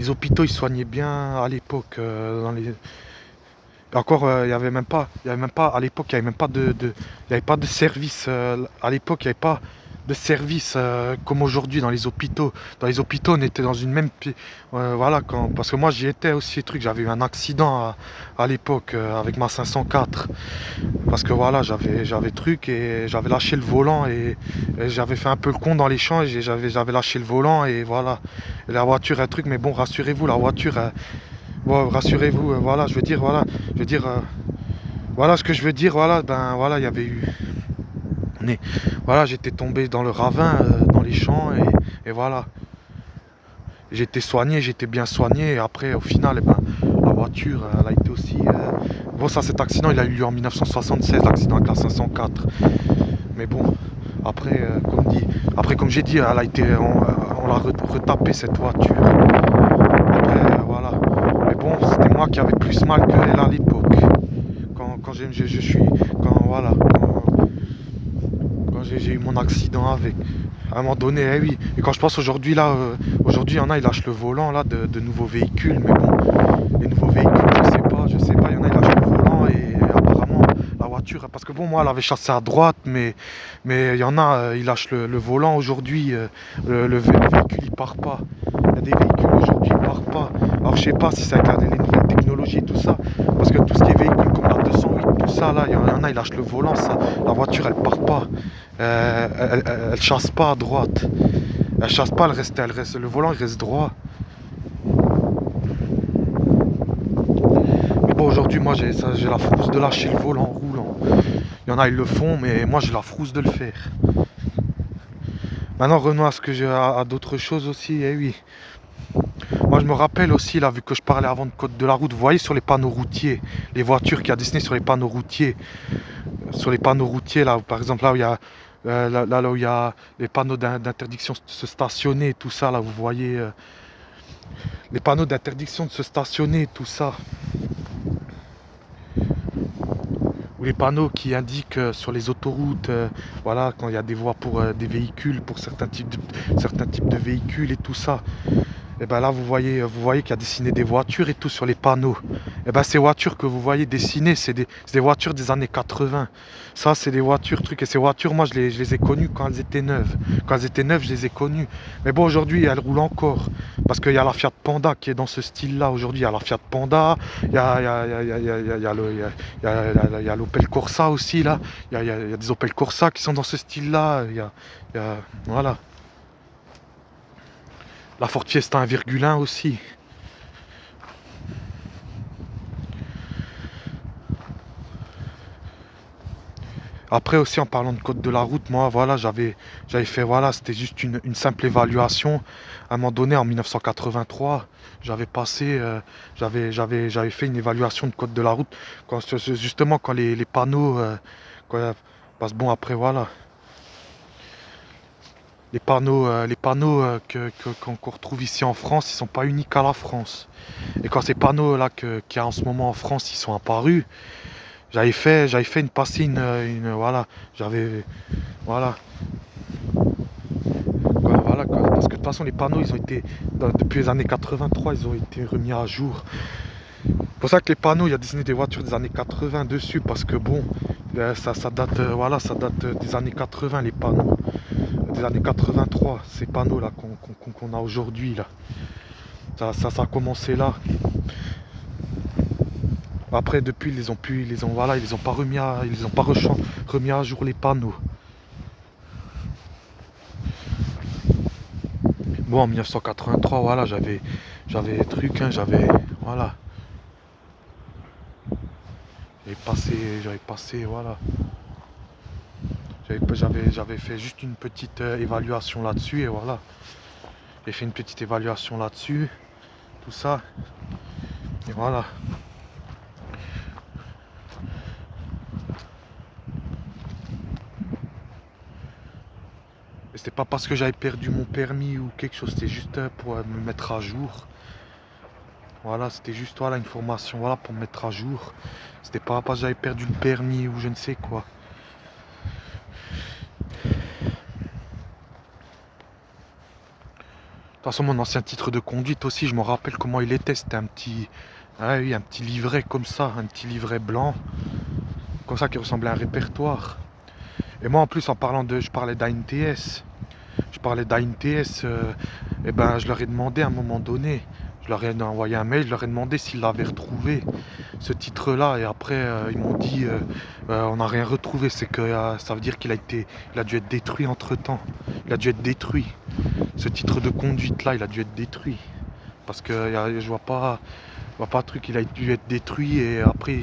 les hôpitaux, ils soignaient bien à l'époque. Encore, il n'y avait même pas, à l'époque, il n'y avait même pas il y avait pas de service. À l'époque, il n'y avait pas de service comme aujourd'hui dans les hôpitaux. Dans les hôpitaux, on était dans une même, voilà, parce que moi, j'y étais aussi, truc. J'avais eu un accident à l'époque avec ma 504. Parce que voilà, j'avais truc et j'avais lâché le volant et j'avais fait un peu le con dans l'échange et j'avais lâché le volant et voilà. Et la voiture, un truc, mais bon, rassurez-vous, la voiture. Bon, rassurez-vous, voilà, je veux dire, voilà, voilà ce que je veux dire, voilà, ben voilà, il y avait eu, voilà, j'étais tombé dans le ravin, dans les champs, et voilà, j'étais soigné, j'étais bien soigné, et après, au final, eh ben, la voiture, elle a été aussi, bon, ça, cet accident, il a eu lieu en 1976, l'accident avec la 504, mais bon, après, comme j'ai dit, elle a été, on l'a retapé cette voiture. Après, voilà. Mais bon, c'était moi qui avais plus mal que elle à l'époque. Quand je suis. Quand voilà. Quand j'ai eu mon accident avec. À un moment donné, eh oui. Et quand je pense aujourd'hui là, aujourd'hui il y en a, ils lâchent le volant là de nouveaux véhicules, mais bon, les nouveaux véhicules, je sais pas, il y en a, ils lâchent le volant et apparemment la voiture, parce que bon moi elle avait chassé à droite, mais il y en a, ils lâchent le volant aujourd'hui, le véhicule il part pas. Il y a des véhicules aujourd'hui ils partent pas. Alors je sais pas si c'est avec les nouvelles technologies et tout ça, parce que tout ce qui est véhicule comme la 208, tout ça là, il y en a, ils lâchent le volant, ça, la voiture elle part pas. Elle chasse pas à droite. Elle chasse pas, le volant il reste droit. Mais bon, aujourd'hui, moi j'ai la frousse de lâcher le volant en roulant. Il y en a, ils le font, mais moi j'ai la frousse de le faire. Maintenant, revenons à ce que j'ai à d'autres choses aussi. Eh oui. Moi, je me rappelle aussi, là, vu que je parlais avant de code de la route, vous voyez sur les panneaux routiers, les voitures qui a dessiné sur les panneaux routiers. Sur les panneaux routiers, là, par exemple, là où il y a là où il y a les panneaux d'interdiction de se stationner, tout ça, là, vous voyez les panneaux d'interdiction de se stationner, tout ça. Ou les panneaux qui indiquent sur les autoroutes, voilà, quand il y a des voies pour des véhicules, pour certains types de véhicules et tout ça. Et ben là, vous voyez qu'il y a dessiné des voitures et tout sur les panneaux. Et ben ces voitures que vous voyez dessinées, c'est des voitures des années 80. Ça, c'est des voitures, trucs. Et ces voitures, moi, je les ai connues quand elles étaient neuves. Quand elles étaient neuves, je les ai connues. Mais bon, aujourd'hui, elles roulent encore. Parce qu'il y a la Fiat Panda qui est dans ce style-là. Aujourd'hui, il y a la Fiat Panda, il y a, il y a l'Opel Corsa aussi, là. Il y a des Opel Corsa qui sont dans ce style-là. Voilà. La Ford Fiesta 1,1 aussi. Après aussi en parlant de code de la route, moi voilà, j'avais fait voilà, c'était juste une simple évaluation. À un moment donné en 1983, j'avais passé j'avais fait une évaluation de code de la route justement quand les panneaux parce que bon après voilà, les panneaux qu'on retrouve ici en France, ils sont pas uniques à la France. Et quand ces panneaux là qu'il y a en ce moment en France, ils sont apparus, j'avais fait voilà, voilà, parce que de toute façon les panneaux ils ont été, depuis les années 83, ils ont été remis à jour. C'est pour ça que les panneaux, il y a dessiné des voitures des années 80 dessus, parce que bon, ça date, voilà, ça date des années 80 les panneaux, des années 83, ces panneaux là qu'on a aujourd'hui là. Ça a commencé là. Après depuis voilà, ils les ont pas remis à jour les panneaux. Bon, en 1983, voilà, j'avais truc, hein, voilà, j'avais passé, voilà, j'avais fait juste une petite évaluation là-dessus, et voilà, j'ai fait une petite évaluation là-dessus, tout ça, et voilà. Et c'était pas parce que j'avais perdu mon permis ou quelque chose, c'était juste pour me mettre à jour. Voilà, c'était juste voilà, une formation, voilà, pour me mettre à jour. C'était pas parce que j'avais perdu le permis ou je ne sais quoi. toute façon, mon ancien titre de conduite aussi, je me rappelle comment il était. C'était un petit, ah oui, un petit livret comme ça, un petit livret blanc, comme ça qui ressemblait à un répertoire. Et moi, en plus, en parlant de, je parlais d'ANTS. Je parlais d'ANTS. Et ben, je leur ai demandé à un moment donné. Je leur ai envoyé un mail, je leur ai demandé s'ils l'avaient retrouvé, ce titre-là. Et après, ils m'ont dit, on n'a rien retrouvé. C'est que ça veut dire il a dû être détruit entre-temps. Il a dû être détruit. Ce titre de conduite-là, il a dû être détruit. Parce que je vois pas le truc, il a dû être détruit et après,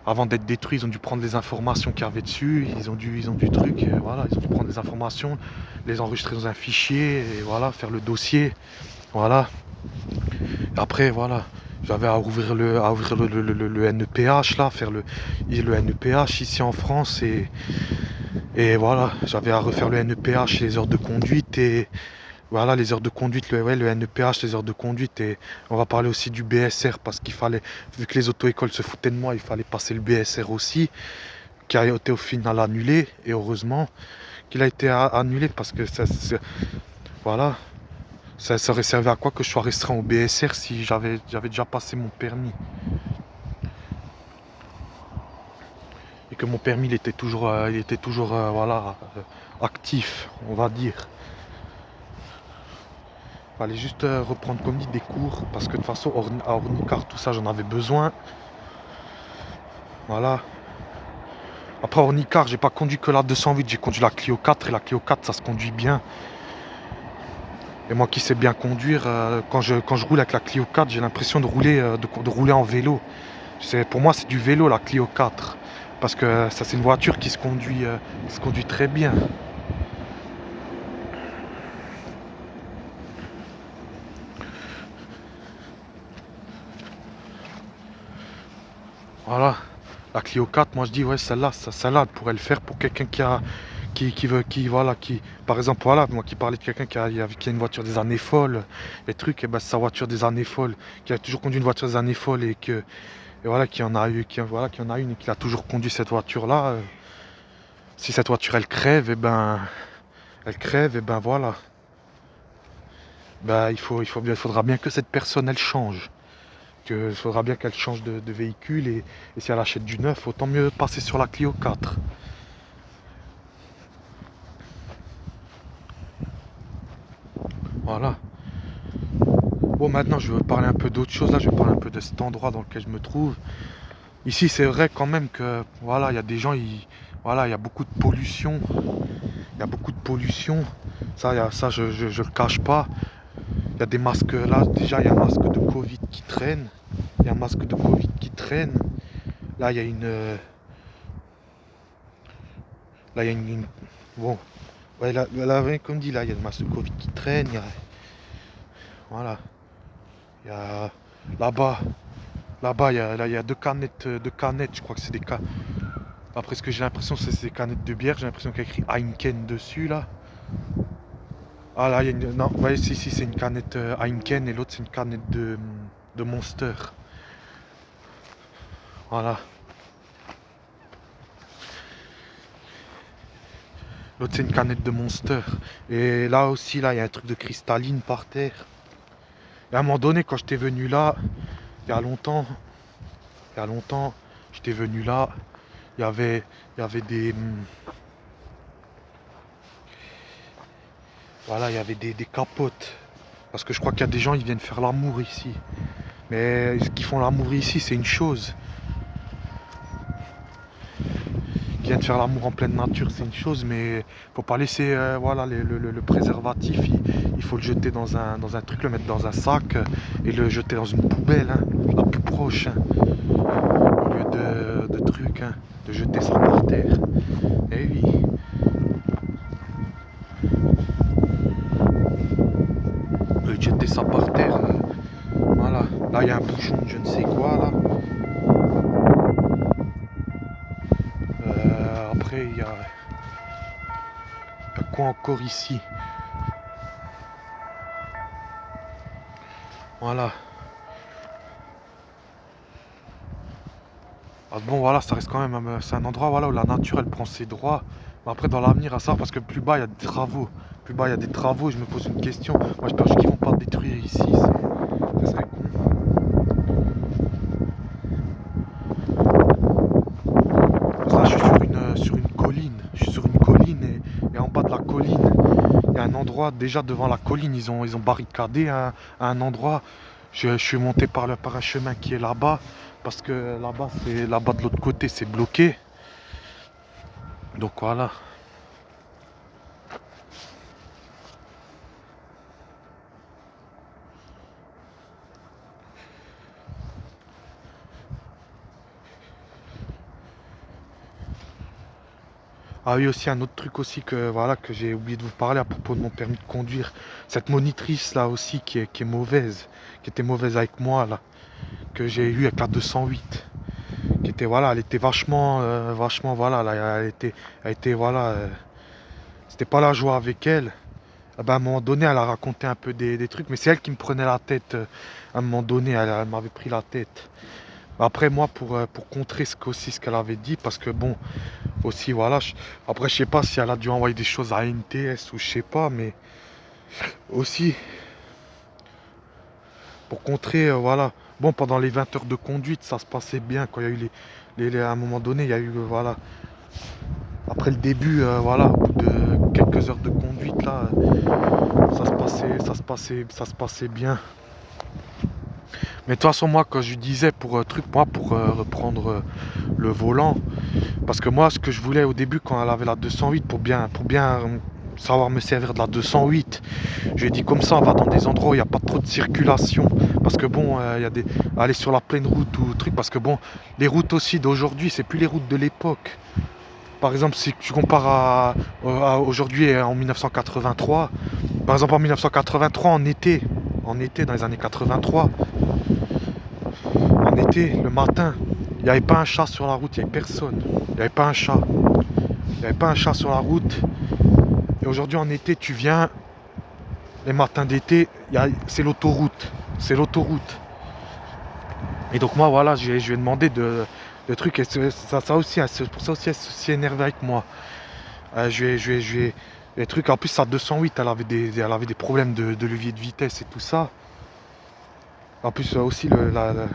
avant d'être détruit, ils ont dû prendre les informations qu'il y avait dessus, ils ont dû truc, voilà, ils ont dû prendre les informations, les enregistrer dans un fichier et voilà, faire le dossier, voilà. Et après, voilà, j'avais à ouvrir le NEPH là, faire le NEPH ici en France et voilà, j'avais à refaire le NEPH, les heures de conduite et voilà, les heures de conduite, ouais, le NEPH, les heures de conduite. Et on va parler aussi du BSR parce qu'il fallait, vu que les auto-écoles se foutaient de moi, il fallait passer le BSR aussi, qui a été au final annulé. Et heureusement qu'il a été annulé parce que voilà, ça aurait servi à quoi que je sois restreint au BSR si j'avais déjà passé mon permis. Et que mon permis, il était toujours voilà, actif, on va dire. Fallait juste reprendre comme dit des cours parce que de toute façon à Ornicar tout ça j'en avais besoin. Voilà. Après Ornicar j'ai pas conduit que la 208, j'ai conduit la Clio 4 et la Clio 4 ça se conduit bien. Et moi qui sais bien conduire, quand je roule avec la Clio 4 j'ai l'impression de rouler, de rouler en vélo. Pour moi c'est du vélo la Clio 4 parce que ça c'est une voiture qui se conduit très bien. Voilà. La Clio 4, moi je dis ouais celle-là elle pourrait le faire pour quelqu'un qui veut, voilà, par exemple, voilà, moi qui parlais de quelqu'un qui a une voiture des années folles, les trucs, et ben c'est sa voiture des années folles, qui a toujours conduit une voiture des années folles et voilà, qui en a eu, voilà, qui en a une et qui a toujours conduit cette voiture-là. Si cette voiture elle crève, et ben voilà, ben il faudra bien que cette personne elle change. Il faudra bien qu'elle change de véhicule et si elle achète du neuf, autant mieux passer sur la Clio 4. Voilà. Bon, maintenant, je veux parler un peu d'autre chose. Là, je vais parler un peu de cet endroit dans lequel je me trouve. Ici, c'est vrai quand même que, voilà, il y a des gens, voilà, il y a beaucoup de pollution. Il y a beaucoup de pollution. Ça, je le cache pas. Il y a des masques, là, déjà, il y a un masque de Covid qui traîne. Il y a un masque de Covid qui traîne. Là, il y a là, il y a bon. Ouais, là, comme dit, là, il y a le masque de Covid qui traîne. Voilà. Il y a là-bas. Là-bas, il y a deux canettes, je crois que c'est des canettes. Après ce que j'ai l'impression, c'est des canettes de bière. J'ai l'impression qu'il y a écrit Heineken dessus, là. Ah là, il y a une... Non, ouais, si, c'est une canette Heineken et l'autre, c'est une canette de Monster. Voilà. L'autre, c'est une canette de Monster. Et là aussi, là, il y a un truc de cristalline par terre. Et à un moment donné, quand j'étais venu là, il y a longtemps, j'étais venu là, il y avait des... Voilà, il y avait des capotes. Parce que je crois qu'il y a des gens, ils viennent faire l'amour ici. Mais ce qu'ils font l'amour ici, c'est une chose. Ils viennent faire l'amour en pleine nature, c'est une chose, mais faut pas laisser voilà, le préservatif, il faut le jeter dans un truc, le mettre dans un sac et le jeter dans une poubelle, hein, la plus proche, hein, au lieu de trucs, hein, de jeter ça par terre. Eh oui. Jeter ça par terre, voilà. Là, il y a un bouchon de je ne sais quoi, là. Après, il y a quoi encore ici? Voilà. Ah bon, voilà, ça reste quand même, c'est un endroit voilà, où la nature elle prend ses droits. Mais après, dans l'avenir, à ça, parce que plus bas, il y a des travaux. plus bas il y a des travaux, je me pose une question. Moi je pense qu'ils vont pas détruire ici, ça serait con. Là je suis sur une colline, je suis sur une colline et en bas de la colline, il y a un endroit, déjà devant la colline, ils ont barricadé à un endroit. Je suis monté par un chemin qui est là-bas, parce que là-bas de l'autre côté c'est bloqué. Donc voilà. Ah oui, aussi un autre truc aussi que voilà que j'ai oublié de vous parler à propos de mon permis de conduire. Cette monitrice là aussi qui est mauvaise, qui était mauvaise avec moi là, que j'ai eu avec la 208, qui était voilà, elle était vachement voilà, là, elle était voilà, c'était pas la joie avec elle. Ah ben, à un moment donné, elle a raconté un peu des trucs, mais c'est elle qui me prenait la tête. À un moment donné, elle m'avait pris la tête. Après moi, pour contrer ce qu'elle avait dit, parce que bon, aussi voilà, après je sais pas si elle a dû envoyer des choses à NTS ou je sais pas, mais aussi pour contrer, voilà. Bon, pendant les 20 heures de conduite, ça se passait bien. Quand il y a eu à un moment donné, il y a eu, voilà. Après le début, voilà, au bout de quelques heures de conduite, là, ça se passait bien. Mais de toute façon, moi, quand je disais pour reprendre le volant, parce que moi, ce que je voulais au début, quand elle avait la 208, pour bien savoir me servir de la 208, je lui ai dit comme ça, on va dans des endroits où il n'y a pas trop de circulation. Parce que bon, il y a aller sur la pleine route ou truc, parce que bon, les routes aussi d'aujourd'hui, c'est plus les routes de l'époque. Par exemple, si tu compares à aujourd'hui et en 1983, par exemple en 1983, en été dans les années 83, en été, le matin, il n'y avait pas un chat sur la route, il n'y avait personne. Il n'y avait pas un chat. Il n'y avait pas un chat sur la route. Et aujourd'hui en été, tu viens, les matins d'été, c'est l'autoroute. C'est l'autoroute. Et donc moi, voilà, je lui ai demandé de trucs. Et ça aussi, c'est pour ça aussi, elle s'est énervée avec moi. Je lui ai les trucs. En plus, sa 208, elle avait des problèmes de levier de vitesse et tout ça. En plus, aussi, voilà,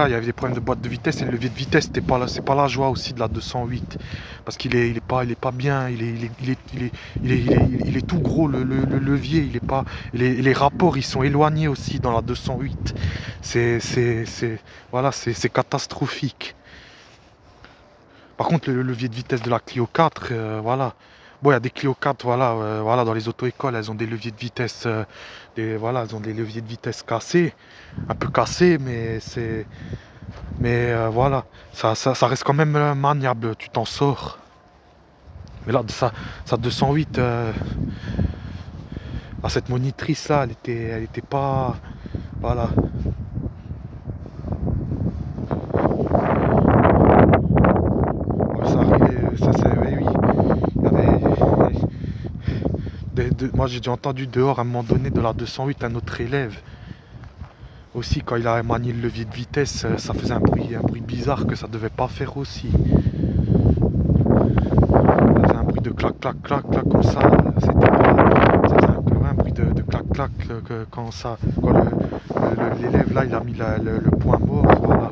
il y avait des problèmes de boîte de vitesse et le levier de vitesse, c'est pas la joie aussi de la 208. Parce il est pas bien, il est tout gros, le levier, il est pas, les rapports, ils sont éloignés aussi dans la 208. Voilà, c'est catastrophique. Par contre, le levier de vitesse de la Clio 4, voilà. Bon, il y a des Clio 4, voilà, voilà, dans les auto-écoles, elles ont des leviers de vitesse, voilà, elles ont des leviers de vitesse cassés, un peu cassés, mais voilà, ça reste quand même maniable, tu t'en sors. Mais là, ça 208, cette monitrice là, elle était pas, voilà. Ça arrivait, oui, oui. Il y avait, moi j'ai déjà entendu dehors à un moment donné de la 208 un autre élève. Aussi quand il a manié le levier de vitesse, ça faisait un bruit bizarre que ça devait pas faire aussi. Ça faisait un bruit de clac clac clac clac comme ça. C'était pas. Ça faisait un bruit de clac clac quand ça. Quand l'élève là il a mis le point mort, voilà.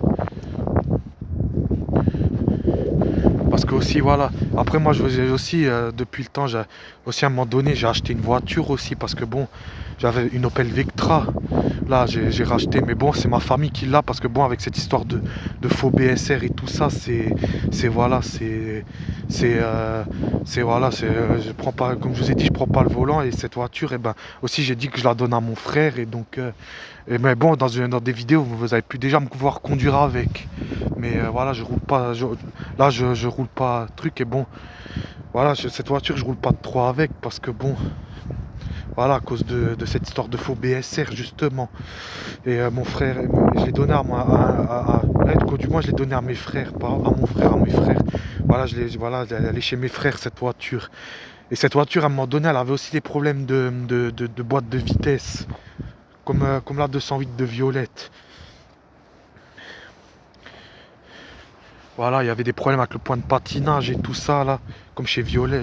Parce que aussi voilà, après moi j'ai aussi depuis le temps, j'ai aussi à un moment donné j'ai acheté une voiture aussi parce que bon, j'avais une Opel Vectra. Là j'ai racheté, mais bon c'est ma famille qui l'a parce que bon avec cette histoire de faux BSR et tout ça, c'est voilà, c'est voilà, je prends pas, comme je vous ai dit, je prends pas le volant et cette voiture, et ben aussi j'ai dit que je la donne à mon frère et donc mais bon dans des vidéos vous avez pu déjà me voir conduire avec. Mais voilà, je roule pas. Là, je roule pas truc et bon. Voilà, cette voiture, je roule pas trop avec parce que bon. Voilà, à cause de cette histoire de faux BSR justement. Et mon frère, je l'ai donné à moi. Ouais, du moins, je l'ai donné à mes frères, pas à mon frère, à mes frères. Voilà, voilà, elle est chez mes frères cette voiture. Et cette voiture, à un moment donné, elle avait aussi des problèmes de boîte de vitesse. Comme la 208 de Violette. Voilà, il y avait des problèmes avec le point de patinage et tout ça là, comme chez Violet.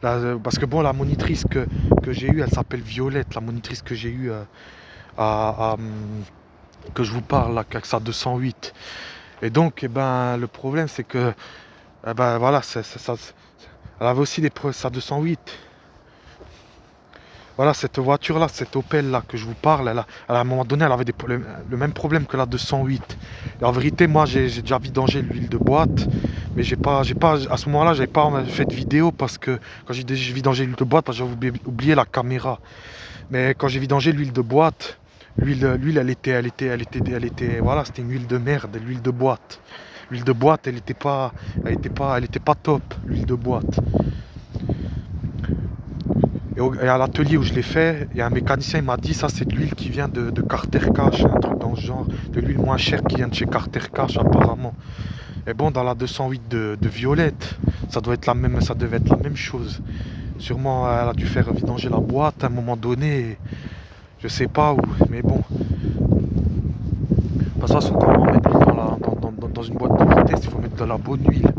Parce que bon, la monitrice que j'ai eue, elle s'appelle Violette, la monitrice que j'ai eue que je vous parle là, avec sa 208. Et donc, eh ben, le problème c'est que, eh ben voilà, elle avait aussi sa 208. Voilà, cette voiture-là, cette Opel-là que je vous parle, à un moment donné, elle avait des problèmes, le même problème que la 208. Et en vérité, moi, j'ai déjà vidangé l'huile de boîte, mais à ce moment-là, j'avais pas fait de vidéo parce que quand j'ai vidangé l'huile de boîte, parce que j'avais oublié la caméra. Mais quand j'ai vidangé l'huile de boîte, l'huile, voilà, c'était une huile de merde, l'huile de boîte. L'huile de boîte, elle était pas top, l'huile de boîte. Et à l'atelier où je l'ai fait, il y a un mécanicien, il m'a dit ça c'est de l'huile qui vient de Carter Cash, un truc dans ce genre, de l'huile moins chère qui vient de chez Carter Cash apparemment. Et bon, dans la 208 de Violette, ça devait être la même chose. Sûrement elle a dû faire vidanger la boîte à un moment donné, je sais pas où, mais bon. De toute façon, quand on met de l'huile dans une boîte de vitesse, il faut mettre de la bonne huile.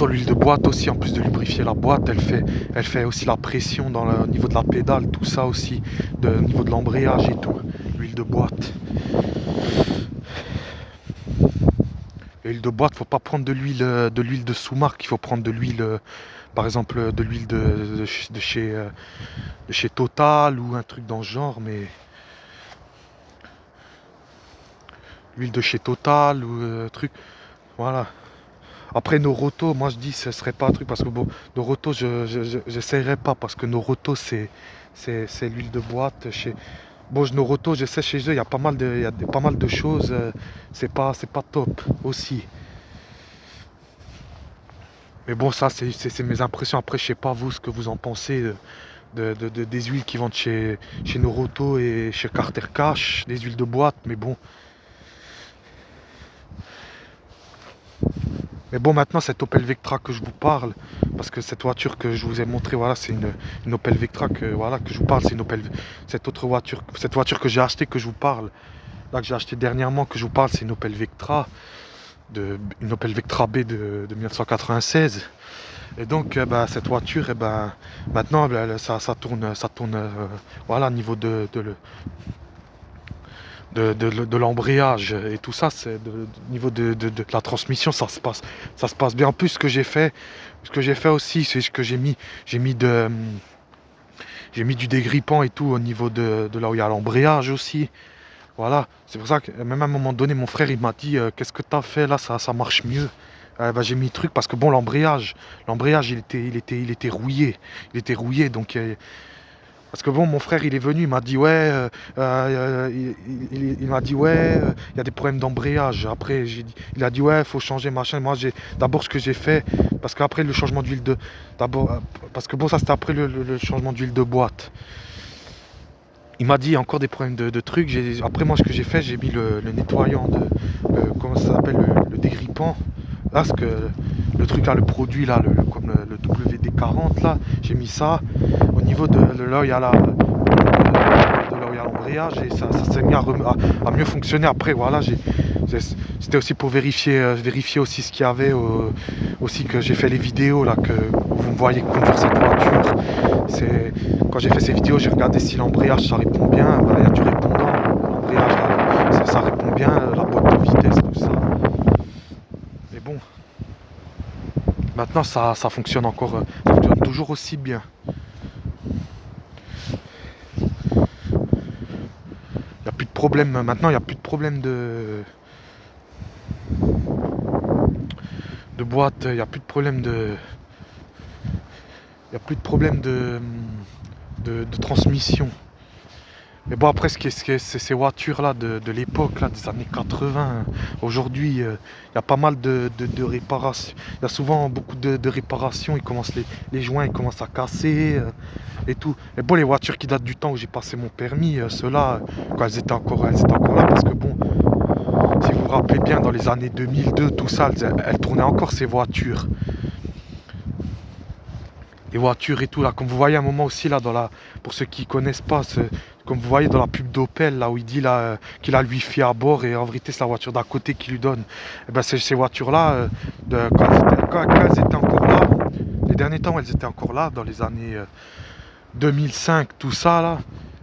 L'huile de boîte aussi, en plus de lubrifier la boîte, elle fait aussi la pression au niveau de la pédale, tout ça aussi, au niveau de l'embrayage et tout, l'huile de boîte. L'huile de boîte, faut pas prendre de l'huile de sous-marque, il faut prendre de l'huile, par exemple, de l'huile de chez Total ou un truc dans ce genre, mais l'huile de chez Total ou truc, voilà. Après Noroto, moi je dis ce serait pas un truc parce que bon, Noroto j'essayerais pas parce que Noroto c'est l'huile de boîte chez bon Noroto, je sais chez eux il y a pas mal de choses, c'est pas top aussi. Mais bon ça c'est mes impressions, après je sais pas vous ce que vous en pensez des huiles qui vendent chez Noroto et chez Carter Cash, des huiles de boîte, mais bon. Mais bon, maintenant, cette Opel Vectra que je vous parle, parce que cette voiture que je vous ai montrée, voilà, c'est une Opel Vectra voilà, que je vous parle, c'est cette voiture que j'ai achetée, que je vous parle, là, que j'ai acheté dernièrement, que je vous parle, c'est une Opel Vectra, une Opel Vectra B de 1996. Et donc, bah, cette voiture, maintenant, ça tourne, voilà, au niveau de l'embrayage et tout ça, c'est au niveau de la transmission, ça se passe bien. En plus, ce que j'ai fait aussi, c'est que j'ai mis du dégrippant et tout au niveau de là où il y a l'embrayage aussi. Voilà, c'est pour ça que même à un moment donné, mon frère il m'a dit qu'est-ce que t'as fait là, ça marche mieux. Bah, j'ai mis le truc parce que bon, l'embrayage, il était rouillé, donc parce que bon, mon frère, il est venu, il m'a dit ouais, il m'a dit ouais, il y a des problèmes d'embrayage. Après, il a dit ouais, faut changer machin. Moi, d'abord ce que j'ai fait, parce qu'après le changement d'huile parce que bon, ça c'était après le changement d'huile de boîte. Il m'a dit encore des problèmes de trucs. Après moi, ce que j'ai fait, j'ai mis le nettoyant comment ça s'appelle, le dégrippant. Là, le truc là, le produit là, comme le WD-40 là, j'ai mis ça au niveau de là où il y a l'embrayage et ça s'est mis à mieux fonctionner. Après voilà, c'était aussi pour vérifier aussi ce qu'il y avait, aussi que j'ai fait les vidéos là, où vous me voyez conduire cette voiture. Quand j'ai fait ces vidéos, j'ai regardé si l'embrayage ça répond bien. Bah, il y a du répondant, l'embrayage là, ça répond bien, la boîte de vitesse, tout ça. Mais bon, maintenant ça fonctionne encore, ça fonctionne toujours aussi bien. Il n'y a plus de problème, maintenant il n'y a plus de problème de boîte, il n'y a plus de problème de transmission. Mais bon, après, c'est ces voitures-là de l'époque, là, des années 80. Aujourd'hui, il y a pas mal de réparations. Il y a souvent beaucoup de réparations. Les joints ils commencent à casser et tout. Mais bon, les voitures qui datent du temps où j'ai passé mon permis, ceux-là, quand elles étaient encore là, parce que bon, si vous vous rappelez bien, dans les années 2002, tout ça, elles tournaient encore ces voitures. des voitures et tout là, comme vous voyez à un moment aussi là pour ceux qui connaissent pas, comme vous voyez dans la pub d'Opel là où il dit là qu'il a le wifi à bord et en vérité c'est la voiture d'à côté qui lui donne. Et ben ces voitures là, quand elles étaient encore là, les derniers temps elles étaient encore là dans les années 2005, tout ça là,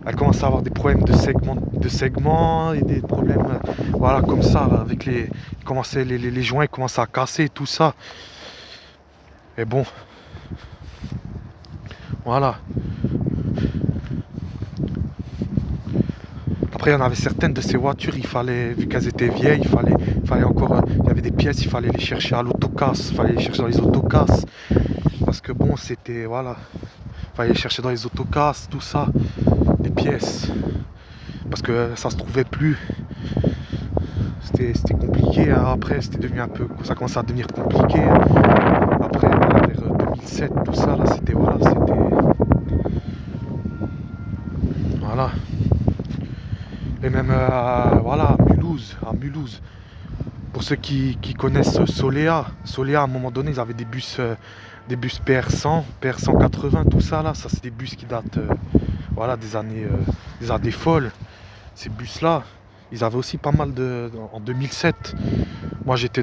elles commençaient à avoir des problèmes de segments et des problèmes voilà comme ça là, avec les joints commençaient à casser tout ça. Et bon, voilà. Après, il y en avait certaines de ces voitures, il fallait, vu qu'elles étaient vieilles, il fallait encore, il y avait des pièces, il fallait les chercher à l'autocasse, il fallait les chercher dans les autocasses. Parce que bon, c'était, voilà, il fallait les chercher dans les autocasses, tout ça, des pièces. Parce que ça se trouvait plus. C'était compliqué, hein. Après, c'était devenu un peu, ça commençait à devenir compliqué. Après, voilà, vers 2007, tout ça, là, c'était, voilà, c'était... Voilà. Et même voilà, à Mulhouse. Pour ceux qui connaissent Solea, à un moment donné, ils avaient des bus PR100, PR180, tout ça là. Ça, c'est des bus qui datent voilà, des années folles. Ces bus-là, ils avaient aussi pas mal en 2007. Moi, j'étais dans